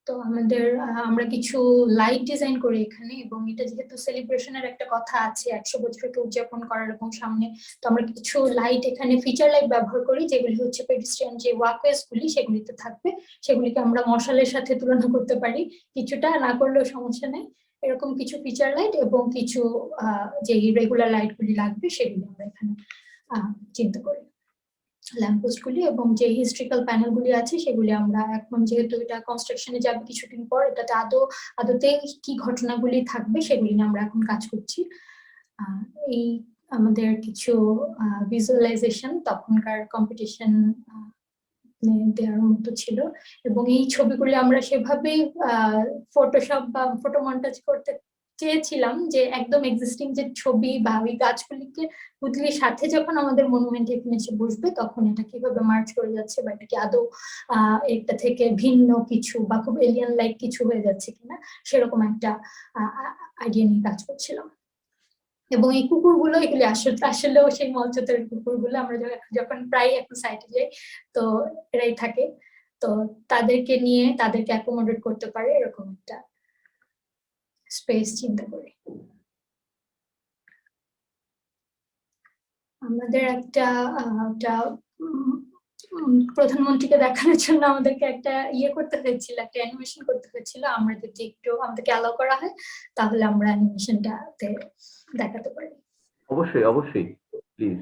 তো আমাদের আমরা কিছু লাইট ডিজাইন করি এখানে, এবং এটা যেহেতু সেলিব্রেশনের একটা কথা আছে 100 বছরকে উদযাপন করার এবং সামনে, তো আমরা কিছু লাইট এখানে ফিচার লাইট ব্যবহার করি, যেগুলি হচ্ছে পেডিস্ট্রিয়ান যে ওয়াকওয়েজ গুলি সেগুলিতে থাকবে। সেগুলিকে আমরা মশালের সাথে তুলনা করতে পারি, কিছুটা না করলেও সমস্যা নেই। এরকম কিছু ফিচার লাইট এবং কিছু যে রেগুলার লাইট গুলি লাগবে সেগুলি আমরা এখানে চিন্তা করি, ল্যাম্পপোস্ট গুলি। এবং যে হিস্ট্রিক্যাল প্যানেল গুলি আছে সেগুলি আমরা এখন, যেহেতু এটা কনস্ট্রাকশনে যাবে কিছুদিন পর, এটাতে আদতে কি ঘটনাগুলি থাকবে সেগুলি নিয়ে আমরা এখন কাজ করছি। এই আমাদের কিছু ভিজুয়ালাইজেশন তখনকার কম্পিটিশন দেওয়ার মতো ছিল, এবং এই ছবিগুলি আমরা সেভাবেই ফটোশপ বা ফটো মন্টাজ করতে চেয়েছিলাম যে একদম এক্সিস্টিং যে ছবি বা ওই গাছগুলিকে পুতলির সাথে যখন আমাদের মনুমেন্টে এখানে এসে বসবে তখন এটা কিভাবে মার্চ করে যাচ্ছে, বা এটা কি আদৌ এটা থেকে ভিন্ন কিছু বা খুব এলিয়ান লাইক কিছু হয়ে যাচ্ছে কিনা, সেরকম একটা আইডিয়া নিয়ে কাজ করছিলাম। এবং এই কুকুরগুলো, এগুলি আসলেও সেই মঞ্চতের কুকুরগুলো, আমরা যখন প্রায় এখন সাইটে যাই তো এরাই থাকে। তো তাদেরকে নিয়ে তাদেরকে অ্যাকোমোডেট করতে পারে এরকম একটা স্পেস চিন্তা করি। আমাদের একটা প্রধানমন্ত্রীকে দেখানোর জন্য আমাদেরকে একটা করতে হয়েছিল, একটা অ্যানিমেশন করতে হয়েছিল। আমরা যদি একটু আমাদেরকে অ্যালাউ করা হয় তাহলে আমরা অ্যানিমেশনটাতে দেখাতে পারি। অবশ্যই অবশ্যই, প্লিজ।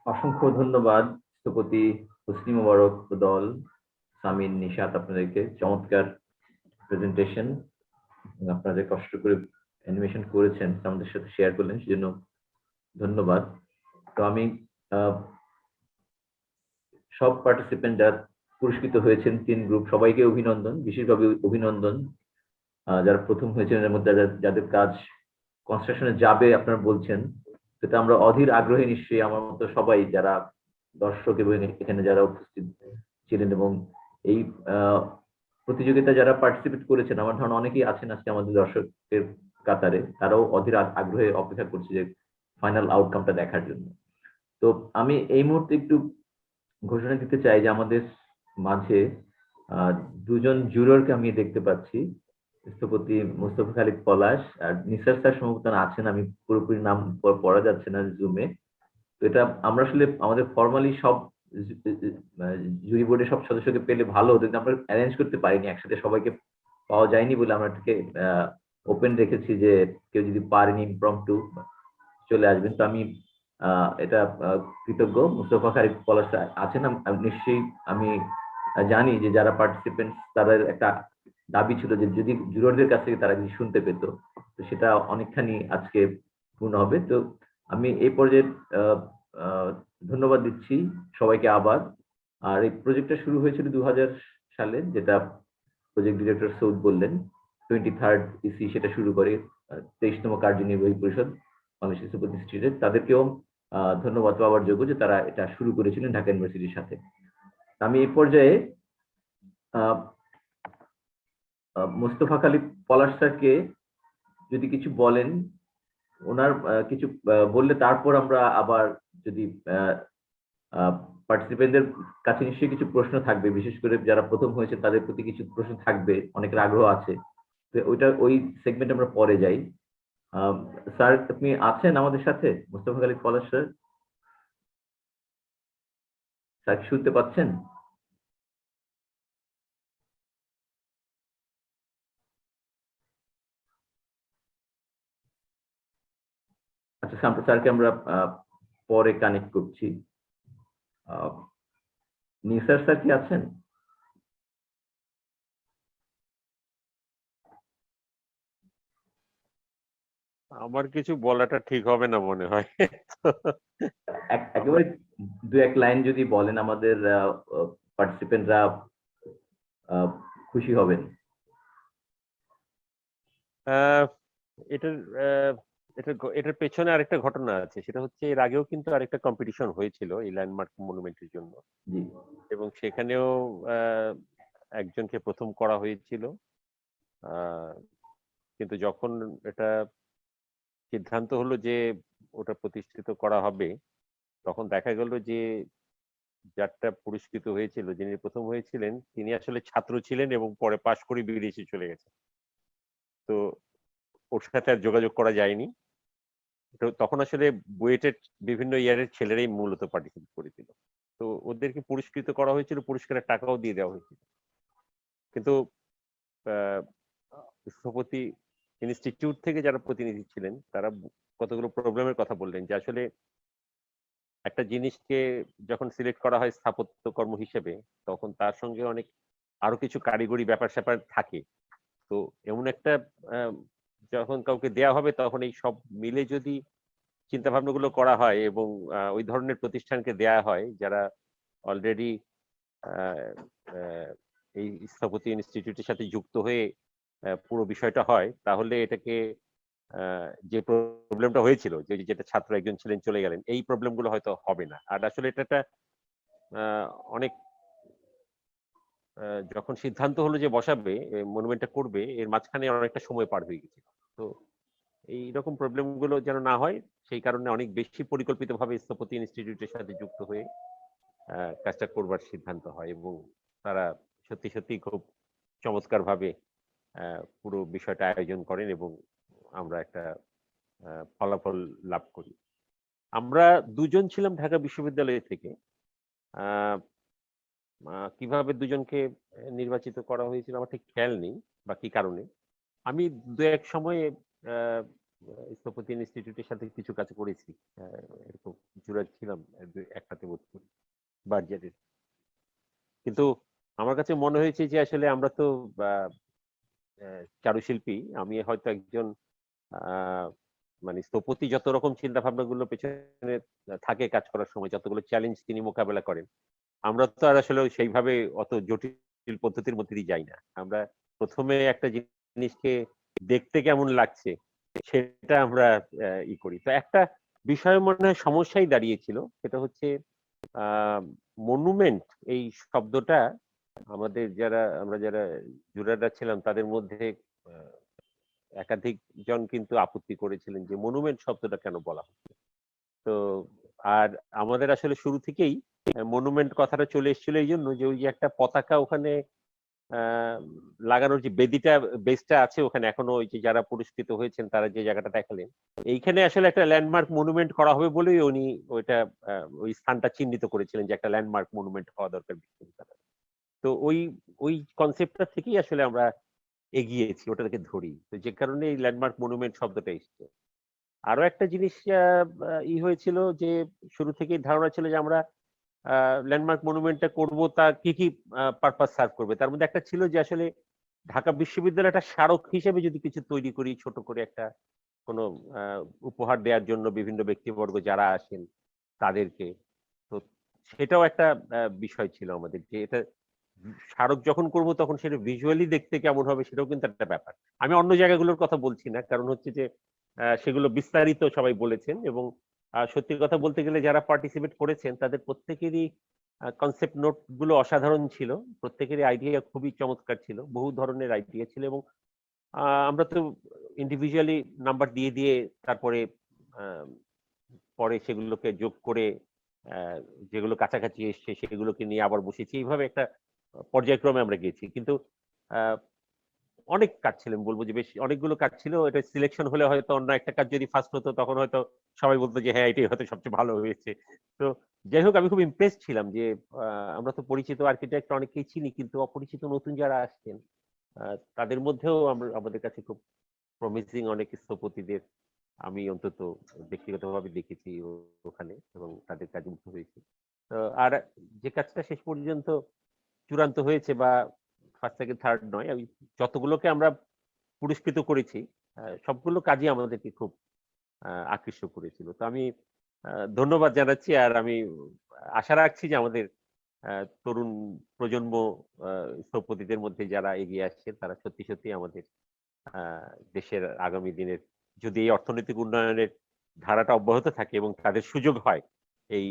অসংখ্য ধন্যবাদ স্থপতি হোসনি মোবারক দল, সামিন, নিশাত, আপনাদেরকে চমৎকার প্রেজেন্টেশন, আপনারা যে কষ্ট করে অ্যানিমেশন করেছেন তা আমাদের সাথে শেয়ার করলেন, সেজন্য ধন্যবাদ। তো আমি সব পার্টিসিপেন্ট যারা পুরস্কৃত হয়েছেন 3 গ্রুপ, সবাইকে অভিনন্দন, বিশেষভাবে অভিনন্দন যারা প্রথম হয়েছেন, এর মধ্যে যাদের কাজ কনস্ট্রাকশনে যাবে আপনারা বলছেন, সেটা আমরা অধীর আগ্রহে নিশ্চয়ই আমার মতো সবাই যারা দর্শক এবং এখানে যারা উপস্থিত ছিলেন এবং এই প্রতিযোগিতা যারা পার্টিসিপেট করেছেন, আমার ধারণা অনেকেই আছেন আজকে আমাদের দর্শকের কাতারে, তারাও অধীর আগ্রহে অপেক্ষা করছে যে ফাইনাল আউটকামটা দেখার জন্য। তো আমি এই মুহূর্তে একটু ঘোষণা দিতে চাই যে আমাদের মাঝে 2 জন জুররকে আমি দেখতে পাচ্ছি, স্থপতি মোস্তফা খালিদ পলাশ আর নিসার স্যার সম্ভবত আছেন, আমি পুরোপুরি নাম পড়া যাচ্ছে না জুমে। তো এটা আমরা আসলে আমাদের ফর্মালি সব জুরি বোর্ডের সব সদস্যকে পেলে ভালো হতো, কিন্তু আমরা অ্যারেঞ্জ করতে পারিনি, একসাথে সবাইকে পাওয়া যায়নি বলে আমরা এটাকে ওপেন রেখেছি যে কেউ যদি পারেন ইমপ্রম্পটু চলে আসবেন। তো আমি এটা কৃতজ্ঞ, মুস্তফা খালিদ পলাশ আছেন নিশ্চয়ই। আমি জানি যে যারা পার্টিসিপেন্ট তাদের একটা দাবি ছিল যে যদি জুররদের কাছ থেকে তারা যদি শুনতে পেত, তো সেটা অনেকখানি আজকে পূর্ণ হবে। তো আমি এই পর্যায়ে ধন্যবাদ দিচ্ছি সবাইকে আবার। আর এই প্রজেক্টটা শুরু হয়েছিল 2000 সালে, যেটা প্রজেক্ট ডিরেক্টর সৌদ বললেন। 23rd ইসি সেটা শুরু করে, 23তম কার্যনির্বাহী পরিষদ বাংলাদেশ স্থপতি ইনস্টিটিউট, তাদেরকেও ধন্যবাদ পাওয়ার যোগ্য যে তারা এটা শুরু করেছিলেন ঢাকা ইউনিভার্সিটির সাথে। আমি এই পর্যায়ে মোস্তফা খালিদ পলাশ স্যারকে যদি কিছু বলেন, ওনার কিছু বললে তারপর আমরা আবার যদি পার্টিসিপেন্টদের কাছে নিশ্চয়ই কিছু প্রশ্ন থাকবে, বিশেষ করে যারা প্রথম হয়েছে তাদের প্রতি কিছু প্রশ্ন থাকবে, অনেকের আগ্রহ আছে, তো ওই সেগমেন্ট আমরা পরে যাই। স্যার আপনি আছেন আমাদের সাথে? মোস্তফা খালিদ পলাশ স্যার, স্যার শুনতে পাচ্ছেন? আচ্ছা, স্যারকে আমরা পরে কানেক্ট করছি। নিসার স্যার কি আছেন? আমার কিছু বলাটা ঠিক হবে না মনে হয়। একেবারে 2-1 লাইন যদি বলেন, আমাদের পার্টিসিপেন্টরা খুশি হবেন। এটার এটার পেছনে আরেকটা ঘটনা আছে, সেটা হচ্ছে এর আগেও কিন্তু আরেকটা কম্পিটিশন হয়েছিল এই ল্যান্ডমার্ক মনুমেন্টের জন্য, এবং সেখানেও একজনকে প্রথম করা হয়েছিল। কিন্তু যখন এটা সিদ্ধান্ত হলো যে ওটা প্রতিষ্ঠিত করা হবে, তখন দেখা গেল যে যারটা পুরস্কৃত হয়েছিল, যিনি প্রথম হয়েছিলেন, তিনি আসলে ছাত্র ছিলেন এবং পরে পাশ করে বিদেশে চলে গেছে। তো ওর সাথে আর যোগাযোগ করা যায়নি। তো তখন আসলে বুয়েটের বিভিন্ন ইয়ারের ছেলেরাই মূলত পার্টিসিপেট করেছিল। তো ওদেরকে পুরস্কৃত করা হয়েছিল, পুরস্কারের টাকাও দিয়ে দেওয়া হয়েছিল। কিন্তু স্থপতি ইনস্টিটিউট থেকে যারা প্রতিনিধি ছিলেন, তারা কতগুলো প্রবলেমের কথা বললেন, যে আসলে একটা জিনিসকে যখন সিলেক্ট করা হয় স্থাপত্য কর্ম হিসেবে, তখন তার সঙ্গে অনেক আরো কিছু কারিগরি ব্যাপার স্যাপার থাকে। তো এমন একটা যখন কাউকে দেয়া হবে, তখন এই সব মিলে যদি চিন্তা ভাবনাগুলো করা হয় এবং ওই ধরনের প্রতিষ্ঠানকে দেয়া হয় যারা অলরেডি এই স্থপতি ইনস্টিটিউটের সাথে যুক্ত হয়ে পুরো বিষয়টা হয়, তাহলে এটাকে যে প্রবলেমটা হয়েছিল, যেটা ছাত্র একজন ছিলেন চলে গেলেন, এই প্রবলেমগুলো হয়তো হবে না। আর আসলে এটা একটা অনেক যখন সিদ্ধান্ত হলো যে বসাবে, মনুমেন্টটা করবে, এর মাঝখানে অনেকটা সময় পার হয়ে গেছিল। তো এইরকম প্রবলেম গুলো যেন না হয়, সেই কারণে অনেক বেশি পরিকল্পিতভাবে স্থপতি ইনস্টিটিউটের সাথে যুক্ত হয়ে কাজটা করবার সিদ্ধান্ত হয়, এবং তারা সত্যি সত্যি খুব চমৎকার ভাবে পুরো বিষয়টা আয়োজন করেন এবং আমরা একটা ফলাফল লাভ করি। আমরা 2 জন ছিলাম ঢাকা বিশ্ববিদ্যালয় থেকে। কিভাবে 2 জনকে নির্বাচিত করা হয়েছিল আমার ঠিক খেয়াল নেই, বা কি কারণে। আমি 2-1 সময়ে স্থপতি ইনস্টিটিউটের সাথে কিছু কাজ করেছি, এরকম জুড়ে ছিলাম একটাতে বোধ করি বার্জারের। কিন্তু আমার কাছে মনে হয়েছে যে আসলে আমরা তো চারুশিল্পী, আমি হয়তো একজন মানে স্থপতি যত রকম চিন্তা ভাবনাগুলো পেছনে থাকে কাজ করার সময়, যতগুলো চ্যালেঞ্জ তিনি মোকাবেলা করেন, আমরা তো আর আসলে সেইভাবে অত জটিল পদ্ধতির মধ্যে দিয়ে যাই না। আমরা প্রথমে একটা জিনিসকে দেখতে কেমন লাগছে সেটা আমরা করি। তো একটা বিষয় মনে হয় সমস্যাই দাঁড়িয়েছিল, সেটা হচ্ছে মনুমেন্ট এই শব্দটা আমাদের আমরা যারা জুরাররা ছিলাম তাদের মধ্যে একাধিক জন কিন্তু আপত্তি করেছিলেন যে মনুমেন্ট শব্দটা কেন বলা হচ্ছে। তো আর আমাদের আসলে শুরু থেকেই মনুমেন্ট কথাটা চলে এসেছিল এই জন্য যে ওই যে একটা পতাকা ওখানে লাগানোর যে বেসটা আছে ওখানে এখনো ওই যে যারা পুরস্কৃত হয়েছেন তারা যে জায়গাটা দেখালেন, এইখানে আসলে একটা ল্যান্ডমার্ক মনুমেন্ট করা হবে বলেই উনি ওইটা ওই স্থানটা চিহ্নিত করেছিলেন যে একটা ল্যান্ডমার্ক মনুমেন্ট হওয়া দরকার বিশ্ববিদ্যালয়ে। তো ওই কনসেপ্টটা থেকেই আসলে আমরা এগিয়েছি, ওটাকে ধরি, তো যে কারণে এই ল্যান্ডমার্ক মনুমেন্ট শব্দটা এসছে। আরো একটা জিনিস হয়েছিল যে শুরু থেকেই ধারণা ছিল যে আমরা ল্যান্ডমার্ক মনুমেন্টটা করব, তা কি কি পারপাস সার্ভ করবে। তার মধ্যে একটা ছিল যে আসলে ঢাকা বিশ্ববিদ্যালয়টা স্মারক হিসেবে যদি কিছু তৈরি করি, ছোট করে একটা কোনো উপহার দেওয়ার জন্য বিভিন্ন ব্যক্তিবর্গ যারা আসেন তাদেরকে, তো সেটাও একটা বিষয় ছিল আমাদের, যে এটা স্মারক যখন করব তখন সেটা ভিজুয়ালি দেখতে কেমন হবে সেটাও কিন্তু একটা ব্যাপার। আমি অন্য জায়গাগুলোর কথা বলছি না, কারণ হচ্ছে যে সেগুলো বিস্তারিত সবাই বলেছেন, এবং সত্যি কথা বলতে গেলে যারা পার্টিসিপেট করেছেন তাদের প্রত্যেকেরই কনসেপ্ট নোট গুলো অসাধারণ ছিল, প্রত্যেকেরই আইডিয়া খুবই চমৎকার ছিল, বহু ধরনের আইডিয়া ছিল, এবং আমরা তো ইন্ডিভিজুয়ালি নাম্বার দিয়ে দিয়ে তারপরে পরে সেগুলোকে যোগ করে যেগুলো কাছাকাছি এসছে সেগুলোকে নিয়ে আবার বসেছি, এইভাবে একটা পর্যায়ক্রমে আমরা গেছি। কিন্তু অনেক কাজ ছিল, বলবো যে বেশ অনেকগুলো কাজ ছিল, এটা সিলেকশন হলে হয়তো অন্য একটা কাজ যদি ফার্স্ট হতো তখন হয়তো সবাই বলতো যে হ্যাঁ এটাই হয়তো সবচেয়ে ভালো হয়েছে। তো যাই হোক, আমি খুব ইমপ্রেস ছিলাম যে আমরা তো পরিচিত আর্কিটেক্ট অনেকেই চিনি, কিন্তু অপরিচিত নতুন যারা আসছেন তাদের মধ্যেও আমাদের কাছে খুব প্রমিসিং অনেক স্থপতিদের আমি অন্তত ব্যক্তিগতভাবে দেখেছি ওখানে, এবং তাদের কাজে মুগ্ধ হয়েছি। আর যে কাজটা শেষ পর্যন্ত চূড়ান্ত হয়েছে বা ফার্স্ট সেকেন্ড থার্ড নয়, আমি যতগুলোকে আমরা পুরস্কৃত করেছি সবগুলো কাজই আমাদেরকে খুব আকৃষ্ট করেছিল। তো আমি ধন্যবাদ জানাচ্ছি, আর আমি আশা রাখছি যে আমাদের তরুণ প্রজন্ম স্থপতিদের মধ্যে যারা এগিয়ে আসছে তারা সত্যি সত্যি আমাদের দেশের আগামী দিনের, যদি এই অর্থনৈতিক উন্নয়নের ধারাটা অব্যাহত থাকে এবং তাদের সুযোগ হয় এই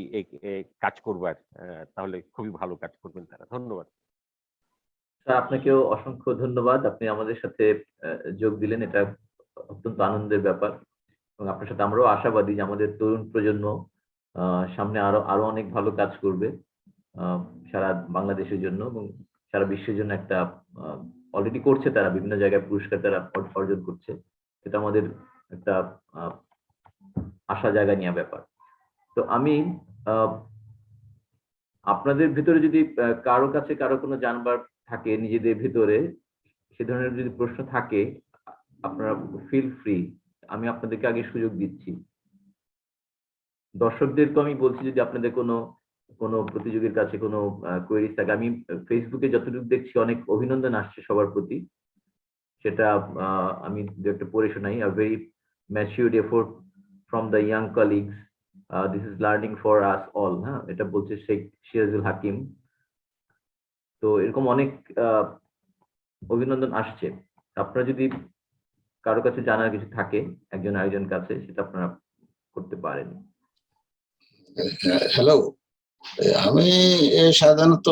কাজ করবার, তাহলে খুবই ভালো কাজ করবেন তারা। ধন্যবাদ স্যার, আপনাকেও অসংখ্য ধন্যবাদ, আপনি আমাদের সাথে যোগ দিলেন, এটা অত্যন্ত আনন্দের ব্যাপার, এবং আপনার সাথে আমরাও আশাবাদী যে আমাদের তরুণ প্রজন্ম সামনে আরো অনেক ভালো কাজ করবে সারা বাংলাদেশের জন্য এবং সারা বিশ্বের জন্য। একটা অলরেডি করছে, তারা বিভিন্ন জায়গায় পুরস্কার তারা অর্জন করছে, এটা আমাদের একটা আশা জায়গা নিয়ে ব্যাপার। তো আমি আপনাদের ভিতরে যদি কারো কাছে কারো কোনো জানবার থাকে নিজেদের ভিতরে, সে ধরনের যদি প্রশ্ন থাকে আপনারা ফিল ফ্রি, আমি আপনাদেরকে আগে সুযোগ দিচ্ছি। দর্শকদেরকে আমি বলছি যদি আপনাদের কোনো প্রতিযোগীর কাছে কোনো কোয়েরিজ থাকে, আমি ফেসবুকে যতটুকু দেখছি অনেক অভিনন্দন আসছে সবার প্রতি, সেটা আমি দু একটা পড়ে শোনাই। A very matured effort from the young colleagues, this is learning for us all. হ্যাঁ, এটা বলছে শেখ সিরাজুল হাকিম। তো এরকম অনেক অভিনন্দন আসছে। আপনারা যদি কারো কাছে জানার কিছু থাকে একজন আরেকজন কাছে, সেটা আপনারা করতে পারেন। হ্যালো, আমি সাধারণত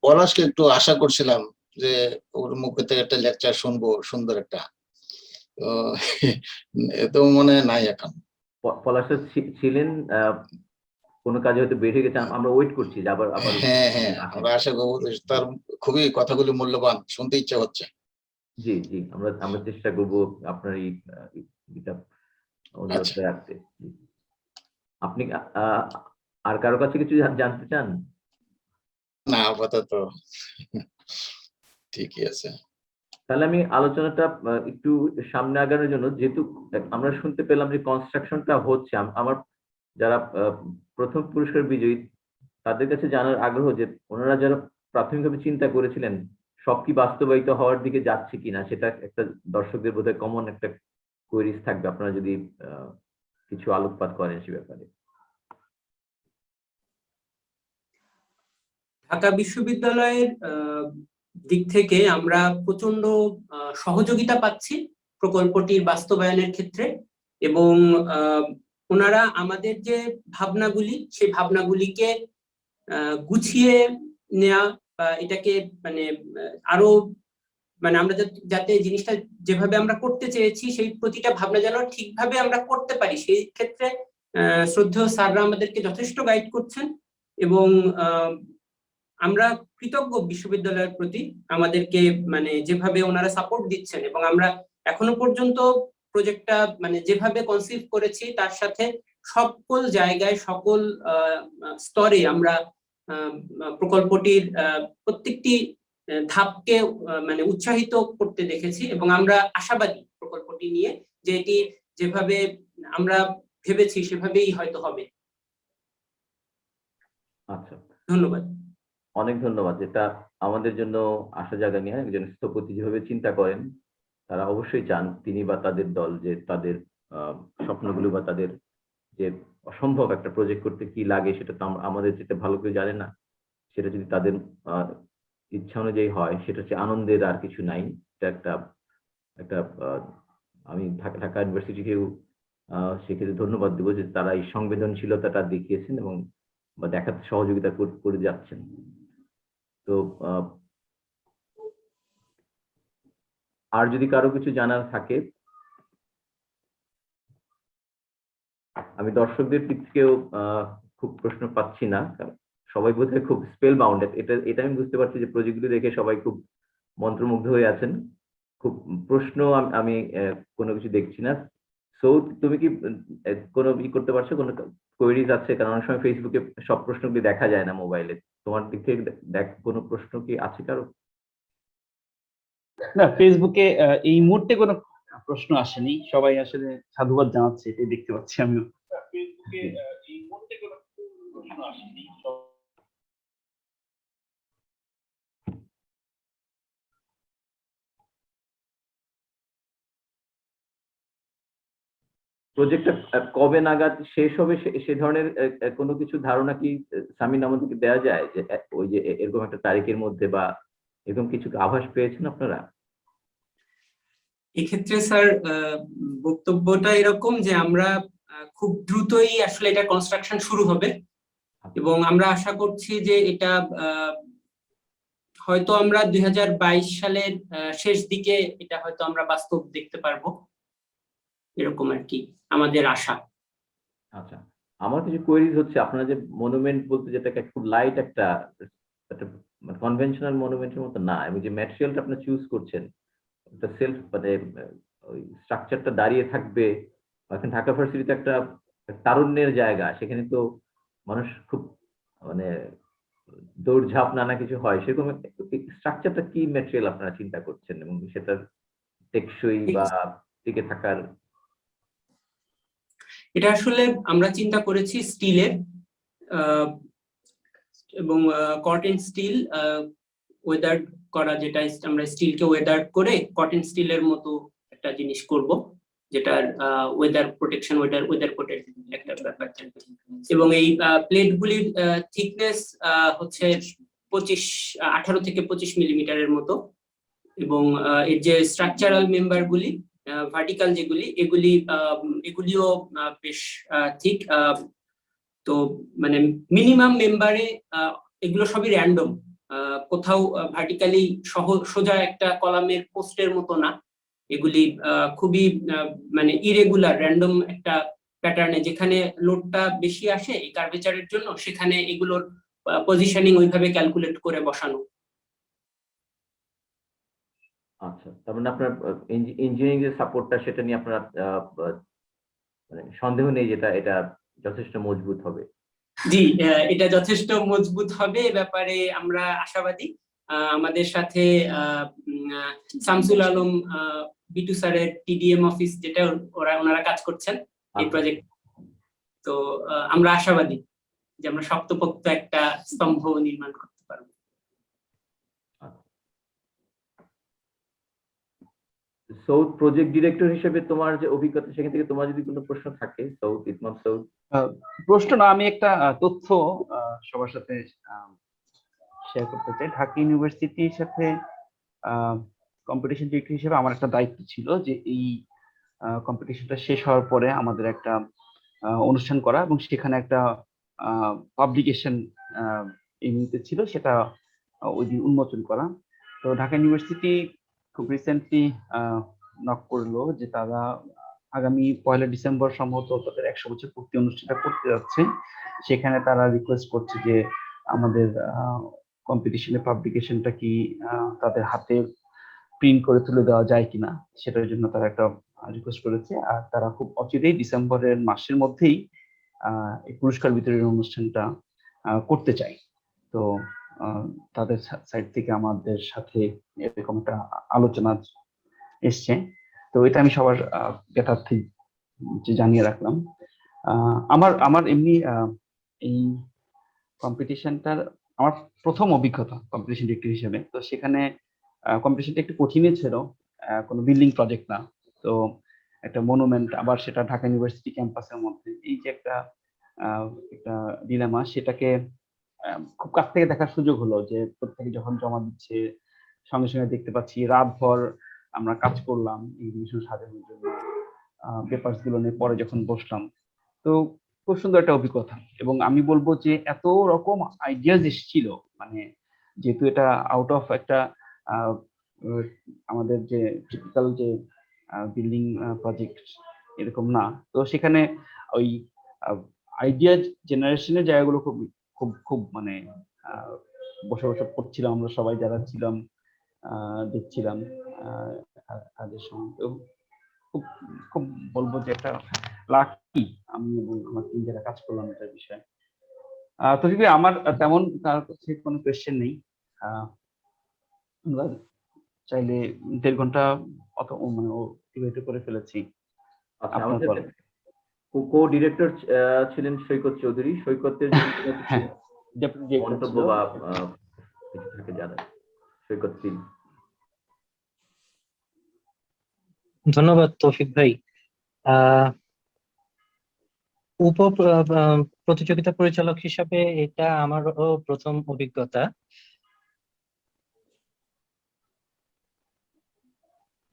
পলাশকে একটু আশা করছিলাম যে ওর মুখে থেকে একটা লেকচার শুনবো, সুন্দর একটা, তো মনে নাই এখন। পলাশ ছিলেন কোনো কাজে হয়তো বের হয়ে গেছে, আমরা ওয়েট করছি যে আবার হ্যাঁ হ্যাঁ, আমরা আশা করবো, তার খুবই কথাগুলি মূল্যবান, শুনতে ইচ্ছা হচ্ছে। জি জি, আমরা চেষ্টা করবো আপনার এটা অনুরোধটা রাখতে। আপনি আর কারো কাছে কিছু জানতে চান? না, আপাতত ঠিকই আছে। তাহলে আমি আলোচনাটা একটু সামনে আগানোর জন্য, যেহেতু আমরা শুনতে পেলাম যে কনস্ট্রাকশনটা হচ্ছে, আমার যারা প্রথম পুরস্কার বিজয়ী তাদের কাছে জানার আগ্রহ যে ওনারা যারা প্রাথমিকভাবে চিন্তা করেছিলেন সব কি বাস্তবায়িত হওয়ার দিকে যাচ্ছে কিনা, সেটা একটা দর্শকদের বোধহয় কমন একটা কোয়েরিজ থাকবে, আপনারা যদি কিছু আলোকপাত করেন সে ব্যাপারে। ঢাকা বিশ্ববিদ্যালয়ের দিক থেকে আমরা প্রচন্ড সহযোগিতা পাচ্ছি প্রকল্পটির বাস্তবায়নের ক্ষেত্রে, এবং ওনারা আমাদের যে ভাবনাগুলি সেই ভাবনাগুলিকে গুছিয়ে নেওয়া বা এটাকে মানে আরো মানে আমরা যাতে জিনিসটা যেভাবে আমরা করতে চেয়েছি সেই প্রতিটা ভাবনা যেন ঠিকভাবে আমরা করতে পারি, সেই ক্ষেত্রে শ্রদ্ধেয় স্যাররা আমাদেরকে যথেষ্ট গাইড করছেন, এবং আমরা কৃতজ্ঞ বিশ্ববিদ্যালয়ের প্রতি আমাদেরকে মানে যেভাবে ওনারা সাপোর্ট দিচ্ছেন, এবং আমরা এখনো পর্যন্ত প্রজেক্টটা মানে যেভাবে কনসিভ করেছি তার সাথে সকল জায়গায় সকল স্তরে আমরা প্রকল্পটির প্রত্যেকটি ধাপকে মানে উৎসাহিত করতে দেখেছি, এবং আমরা আশাবাদী প্রকল্পটি নিয়ে যে এটি যেভাবে আমরা ভেবেছি সেভাবেই হয়তো হবে। আচ্ছা, ধন্যবাদ। অনেক ধন্যবাদ। যেটা আমাদের জন্য আশা জাগানি, একজন স্থপতি যেভাবে চিন্তা করেন তারা অবশ্যই চান তিনি বা তাদের দল যে তাদের স্বপ্নগুলো বা তাদের যে অসম্ভব একটা প্রজেক্ট করতে কি লাগে সেটা তো আমাদের যেটা ভালো করে জানে না, সেটা যদি তাদের ইচ্ছা অনুযায়ী হয় সেটা হচ্ছে আনন্দের আর কিছু নাই। এটা একটা আমি ঢাকা ইউনিভার্সিটিকেও সেক্ষেত্রে ধন্যবাদ দেবো যে তারা এই সংবেদনশীলতাটা দেখিয়েছেন এবং বা দেখাতে সহযোগিতা করে যাচ্ছেন। তো আর যদি কারো কিছু জানার থাকে, আমি দর্শকদের দিক থেকেও খুব প্রশ্ন পাচ্ছি না, সবাই বোধহয় খুব স্পেল বাউন্ডেড। এটা আমি বুঝতে পারছি যে প্রজেক্টগুলো দেখে সবাই খুব মন্ত্রমুগ্ধ হয়ে আছেন, খুব প্রশ্ন আমি কোনো কিছু দেখছি না। সো তুমি কি কোনো করতে পারছো, কোনো কোয়েরিজ আছে? কারণ অনেক সময় ফেসবুকে সব প্রশ্নগুলি দেখা যায় না মোবাইলে, তোমার দিক থেকে কোনো প্রশ্ন কি আছে কারো? না, ফেসবুকে এই মুহূর্তে কোনো প্রশ্ন আসেনি, সবাই আসলে সাধুবাদ জানাচ্ছে, এটাই দেখতে পাচ্ছি আমিও। ফেসবুকে এই মুহূর্তে কোনো প্রশ্ন আসেনি। প্রজেক্টটা কবে নাগাদ শেষ হবে সে ধরনের কোনো কিছু ধারণা কি সামিন আমাদেরকে দেওয়া যায়, যে ওই যে এরকম একটা তারিখের মধ্যে বা এরকম কিছু আভাস পেয়েছেন আপনারা? এক্ষেত্রে স্যার বক্তব্যটা এরকম যে আমরা খুব দ্রুতই আসলে এটা কনস্ট্রাকশন শুরু হবে, এবং আমরা আশা করছি যে এটা হয়তো আমরা 2022 সালের শেষ দিকে এটা হয়তো আমরা বাস্তব দেখতে পারবো, এরকম আর কি আমাদের আশা। আচ্ছা, আমার কিছু কোয়েরিজ হচ্ছে, আপনারা যে মনুমেন্ট বলতে যেটাকে খুব লাইট একটা কনভেনশনাল মনুমেন্টের মতো না, এবং যে ম্যাটেরিয়ালটা আপনি চুজ করছেন একটা সেলফ মানে ওই স্ট্রাকচারটা দাঁড়িয়ে থাকবে, এখন ঢাকা ভার্সিটিতে একটা তারুণ্যের জায়গা, সেখানে তো মানুষ খুব মানে দৌড়ঝাঁপ নানা কিছু হয়, সেরকম স্ট্রাকচারটা কি ম্যাটেরিয়াল আপনারা চিন্তা করছেন এবং সেটার টেকসই বা টিকে থাকার? এটা আসলে আমরা চিন্তা করেছি স্টিলের, এবং কটন স্টিল ওয়েদার করা, যেটা আমরা স্টিলকে ওয়েদার করে কটন স্টিলের মতো একটা জিনিস করব, যেটার ওয়েদার প্রোটেকশন ওয়েদার কোটের একটা ব্যাপার থাকবে, এবং এই প্লেটগুলির থিকনেস হচ্ছে 18 থেকে 25 মিলিমিটারের মতো, এবং এর যে স্ট্রাকচারাল মেম্বারগুলি ভার্টিক্যাল যেগুলি এগুলিও বেশ ঠিক। তো মানে মিনিমাম মেম্বারে এগুলো সবই র্যান্ডম, কোথাও ভার্টিক্যালি সোজা একটা কলামের পোস্টের মতো না, এগুলি খুবই মানে ইরেগুলার র্যান্ডম একটা প্যাটার্নে, যেখানে লোডটা বেশি আসে এই কার্ভেচারের জন্য সেখানে এগুলোর পজিশনিং ওইভাবে ক্যালকুলেট করে বসানো। আচ্ছা, তার মানে আপনার ইঞ্জিনিয়ারিং যে সাপোর্টটা সেটা নিয়ে আপনার মানে সন্দেহ নেই যেটা এটা যথেষ্ট মজবুত হবে? জি, এটা যথেষ্ট মজবুত হবে, এ ব্যাপারে আমরা আশাবাদী, আমাদের সাথে শামসুল আলম বিটু স্যারের টিডিএম অফিস, যেটা ওনারা কাজ করছেন এই প্রজেক্ট। তো আমরা আশাবাদী যে আমরা শক্তপোক্ত একটা স্তম্ভ নির্মাণ করতে পারবো। সৌদ প্রজেক্ট ডিরেক্টর হিসেবে তোমার যে অভিজ্ঞতা, সেখান থেকে তোমার যদি কোনো প্রশ্ন থাকে সৌদ, ইতমাম সৌদ। প্রশ্ন না, আমি একটা তথ্য সবার সাথে শেয়ার করতে চাই। ঢাকা ইউনিভার্সিটির সাথে কম্পিটিশন ডিরেক্টর হিসেবে আমার একটা দায়িত্ব ছিল যে এই কম্পিটিশনটা শেষ হওয়ার পরে আমাদের একটা অনুষ্ঠান করা এবং সেখানে একটা পাবলিকেশন এমনিতে ছিল, সেটা ওই দিন উন্মোচন করা। তো ঢাকা ইউনিভার্সিটি খুব রিসেন্টলি নক করলো যে তারা আগামী 1 ডিসেম্বর সম্ভবত তাদের 100 বছর পূর্তি অনুষ্ঠানটা করতে যাচ্ছে। সেখানে তারা রিকোয়েস্ট করছে যে আমাদের কম্পিটিশনের পাবলিকেশনটা কি তাদের হাতে প্রিন্ট করে তুলে দেওয়া যায় কিনা, সেটার জন্য তারা একটা রিকোয়েস্ট করেছে। আর তারা খুব অচিরেই ডিসেম্বরের মাসের মধ্যেই এই পুরস্কার বিতরণের অনুষ্ঠানটা করতে চাই। তো তাদের সাইড থেকে আমাদের সাথে এরকম একটা আলোচনা এসছে। তো এটা আমি সবার জ্ঞাতার্থে জানিয়ে রাখলাম। আমার এমনি এই কম্পিটিশনটার আমার প্রথম অভিজ্ঞতা কম্পিটিশন ডিরেক্টর হিসেবে। তো সেখানে কম্পিটিশনটা একটু কঠিনই ছিল, কোনো বিল্ডিং প্রজেক্ট না, তো একটা মনুমেন্ট, আবার সেটা ঢাকা ইউনিভার্সিটি ক্যাম্পাসের মধ্যে। এই যে একটা ডিলেমা, সেটাকে খুব কাছ থেকে দেখার সুযোগ হলো যে প্রত্যেকে যখন জমা দিচ্ছে সঙ্গে সঙ্গে দেখতে পাচ্ছি রাতভর আমরা কাজ করলাম এক্সিবিশন সাজানোর জন্য, পেপারস গুলো নিয়ে পরে যখন বসলাম। তো খুব সুন্দর একটা অভিজ্ঞতা, এবং আমি বলবো যে এত রকম আইডিয়াস এসেছিল, মানে যেহেতু এটা আউট অফ একটা আমাদের যে টিপিক্যাল যে বিল্ডিং প্রজেক্ট এরকম না, তো সেখানে ওই আইডিয়া জেনারেশনের জায়গাগুলো খুব খুব খুব মানে বসে বসে পড়ছিলাম আমরা সবাই যারা ছিলাম, দেখছিলাম কাজের সময়। তো খুব খুব বলবো যে একটা লাকি আমি এবং আমার টিম যারা কাজ করলাম এটার বিষয়ে। তো আমার তেমন তার কাছে কোনো কোয়েশ্চেন নেই। আমরা চাইলে 1.5 ঘন্টা অত মানে অতিবাহিত করে ফেলেছি। কো ডিরেক্টর ছিলেন সৈকত চৌধুরী। সৈকতের মন্তব্য বা জানান সৈকত, প্লিজ। ধন্যবাদ তৌফিক ভাই। উপ প্রতিযোগিতা পরিচালক হিসাবে এটা আমারও প্রথম অভিজ্ঞতা।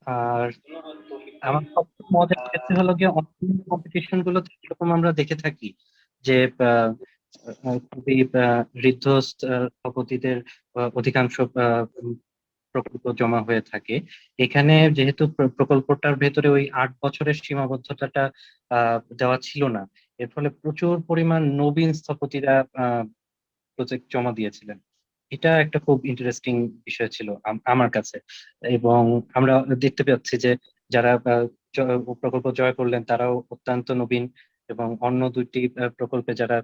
আর আমার সবচেয়ে মজার ক্ষেত্রে হলো গিয়ে অনলাইন কম্পিটিশন গুলোতে যেরকম আমরা দেখে থাকি যে খুবই ঋদ্ধ স্থপতিদের অধিকাংশ প্রকল্প জমা হয়ে থাকে। এখানে যেহেতু প্রকল্পটার ভেতরে ওই 8 বছরের সীমাবদ্ধতাটা দেওয়া ছিল না, এর ফলে প্রচুর পরিমাণ নবীন স্থপতিরা প্রজেক্ট জমা দিয়েছিলেন। এটা একটা খুব ইন্টারেস্টিং বিষয় ছিল আমার কাছে। এবং আমরা দেখতে পাচ্ছি যে যারা প্রকল্প জয় করলেন তারাও অত্যন্ত নবীন, এবং অন্য 2টি প্রকল্পে যারা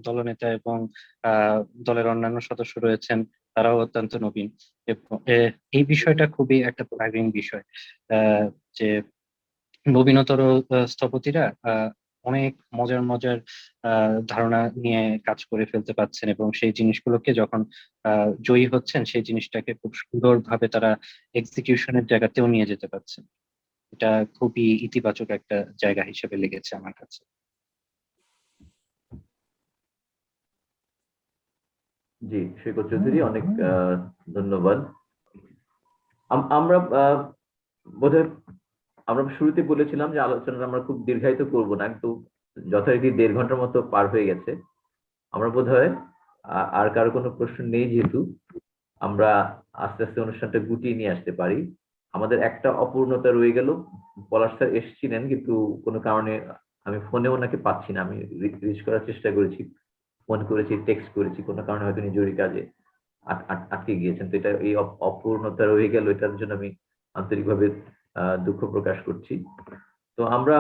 দলনেতা এবং দলের অন্যান্য সদস্য রয়েছেন তারাও অত্যন্ত নবীন। এই বিষয়টা খুবই একটা প্রাগিং বিষয় যে নবীনতর স্থপতিরা অনেক মজার মজার ধারণা নিয়ে কাজ করে ফেলতে পারছেন, এবং সেই জিনিসগুলোকে যখন জয়ী হচ্ছেন সেই জিনিসটাকে খুব সুন্দরভাবে তারা এক্সিকিউশনের জায়গাতেও নিয়ে যেতে পারছেন। এটা খুবই ইতিবাচক একটা জায়গা হিসেবে লেগেছে আমার কাছে। জি সৈকত চৌধুরী, অনেক ধন্যবাদ। আমরা বোধহয় আমরা শুরুতে বলেছিলাম যে আলোচনা আমরা খুব দীর্ঘায়িত করব না, কিন্তু যথারীতি 1.5 ঘন্টার মতো পার হয়ে গেছে। আমরা বোধহয় আর কারো কোনো প্রশ্ন নেই, যেহেতু আমরা আস্তে আস্তে অনুষ্ঠানটা গুটিয়ে নিয়ে আসতে পারি। আমাদের একটা অপূর্ণতা রয়ে গেল, পলাশ স্যার এসেছিলেন কিন্তু কোনো কারণে আমি ফোনে ওনাকে পাচ্ছি না। আমি রিচ করার চেষ্টা করেছি, ফোন করেছি, টেক্সট করেছি, কোনো কারণে হয়তো জরুরি কাজে আটকে গিয়েছেন। তো এটা এই অপূর্ণতা রয়ে গেল, এটার জন্য আমি আন্তরিকভাবে দুঃখ প্রকাশ করছি। তো আমরা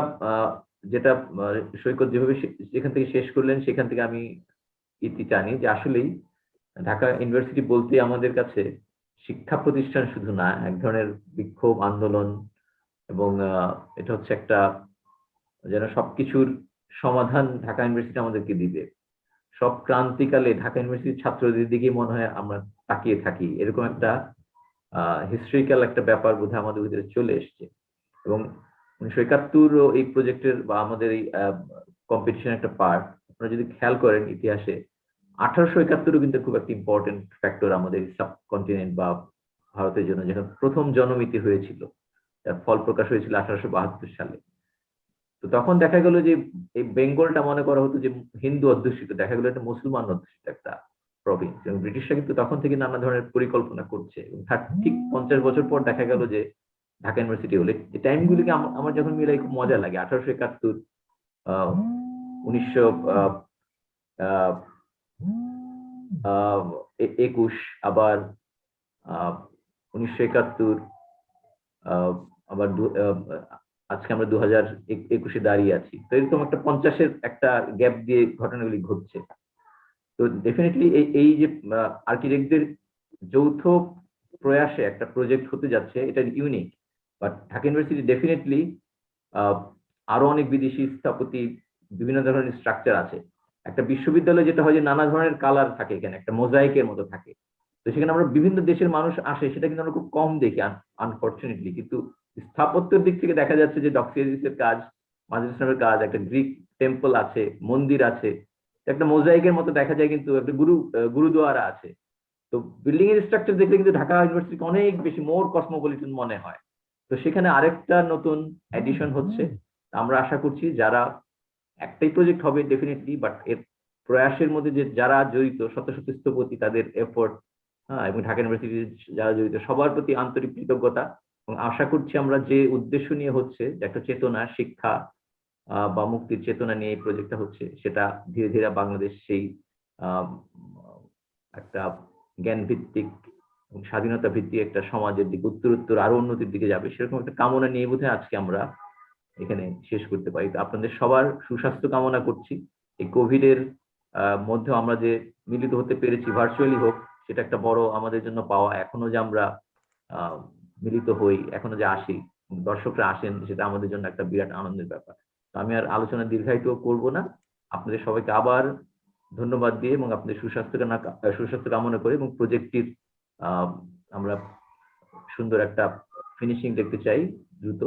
যেটা সৈকত যেভাবে যেখান থেকে শেষ করলেন সেখান থেকে আমি ইতি টানি যে আসলেই ঢাকা ইউনিভার্সিটি বলতে আমাদের কাছে শিক্ষা প্রতিষ্ঠান শুধু না, এক ধরনের বিক্ষোভ আন্দোলন, এবং এটা হচ্ছে একটা যেন সবকিছুর সমাধান ঢাকা ইউনিভার্সিটি আমাদেরকে দিবে। সব ক্রান্তিকালে ঢাকা ইউনিভার্সিটির ছাত্রদের দিকে মনে হয় আমরা তাকিয়ে থাকি, এরকম একটা হিস্ট্রিক্যাল একটা ব্যাপার বোধহয় আমাদের ভিতরে চলে এসছে। এবং 1971 এই প্রজেক্টের বা আমাদের এই কম্পিটিশন একটা পার্ট। আপনারা যদি খেয়াল করেন ইতিহাসে 1871 কিন্তু খুব একটা ইম্পর্টেন্ট ফ্যাক্টর আমাদের সাবকন্টিনেন্ট বা ভারতের জন্য, যখন প্রথম জনমিতি হয়েছিল, তার ফল প্রকাশ হয়েছিল 1872 সালে। তো তখন দেখা গেল যে এই বেঙ্গলটা মনে করা হতো যে হিন্দু অধ্যুষিত, দেখা গেল এটা মুসলমান অধ্যুষিত একটা প্রভিন্স, এবং ব্রিটিশরা কিন্তু তখন থেকে নানা ধরনের পরিকল্পনা করছে। এবং ঠিক 50 বছর পর দেখা গেল যে ঢাকা ইউনিভার্সিটি হলে যে টাইমগুলিকে আমার যখন মিলাই খুব মজা লাগে। 1871, 1921, আবার 1971, আবার আজকে আমরা 2021 দাঁড়িয়ে আছি। তো এরকম একটা 50-এর একটা গ্যাপ দিয়ে ঘটনাগুলি ঘটছে। তো ডেফিনেটলি এই যে আর্কিটেক্টদের যৌথ প্রয়াসে একটা প্রজেক্ট হতে যাচ্ছে, এটা unique. But Dhaka university definitely আরো অনেক বিদেশি স্থাপতি, বিভিন্ন ধরনের স্ট্রাকচার আছে। একটা বিশ্ববিদ্যালয় যেটা হয় যে নানা ধরনের কালার থাকে, এখানে একটা মোজাইকের মতো থাকে। তো সেখানে আমরা বিভিন্ন দেশের মানুষ আসে, সেটা কিন্তু আমরা খুব কম দেখি আনফরচুনেটলি। কিন্তু স্থাপত্যের দিক থেকে দেখা যাচ্ছে যে ডক্সিয়াজিসের কাজ, মাজেদ ইসলামের কাজ, একটা গ্রিক টেম্পল আছে, মন্দির আছে, একটা মোজাইকের মতো দেখা যায়, কিন্তু একটা গুরুদুয়ারা আছে। তো বিল্ডিং এর স্ট্রাকচার দেখলে কিন্তু ঢাকা ইউনিভার্সিটি অনেক বেশি মোর কসমোপলিটন মনে হয়। তো সেখানে আরেকটা নতুন এডিশন হচ্ছে। আমরা আশা করছি যারা, একটাই প্রজেক্ট হবে ডেফিনেটলি, বাট এর প্রয়াসের মধ্যে যে যারা জড়িত, শত শত স্থপতি, তাদের এফোর্ট, এবং ঢাকা ইউনিভার্সিটির যারা জড়িত সবার প্রতি আন্তরিক কৃতজ্ঞতা। এবং আশা করছি আমরা যে উদ্দেশ্য নিয়ে হচ্ছে, যে একটা চেতনা, শিক্ষা বা মুক্তির চেতনা নিয়ে এই প্রজেক্টটা হচ্ছে, সেটা ধীরে ধীরে বাংলাদেশ সেই একটা জ্ঞান ভিত্তিক এবং স্বাধীনতা ভিত্তিক একটা সমাজের দিকে উত্তরোত্তর আরো উন্নতির দিকে যাবে, সেরকম একটা কামনা নিয়ে বোধহয় আজকে আমরা এখানে শেষ করতে পারি। তো আপনাদের সবার সুস্বাস্থ্য কামনা করছি। এই কোভিড এর মধ্যে আমরা যে মিলিত হতে পেরেছি, ভার্চুয়ালি হোক, সেটা একটা বড় আমাদের জন্য পাওয়া। এখনো যে আমরা মিলিত হই, এখনো যে আসি, দর্শকরা আসেন, সেটা আমাদের জন্য একটা বিরাট আনন্দের ব্যাপার। তো আমি আর আলোচনা দীর্ঘায়িত করব না, আপনাদের সবাইকে আবার ধন্যবাদ দিয়ে এবং আপনাদের সুস্বাস্থ্য কামনা করে, এবং প্রজেক্টটির আমরা সুন্দর একটা ফিনিশিং দেখতে চাই দ্রুত।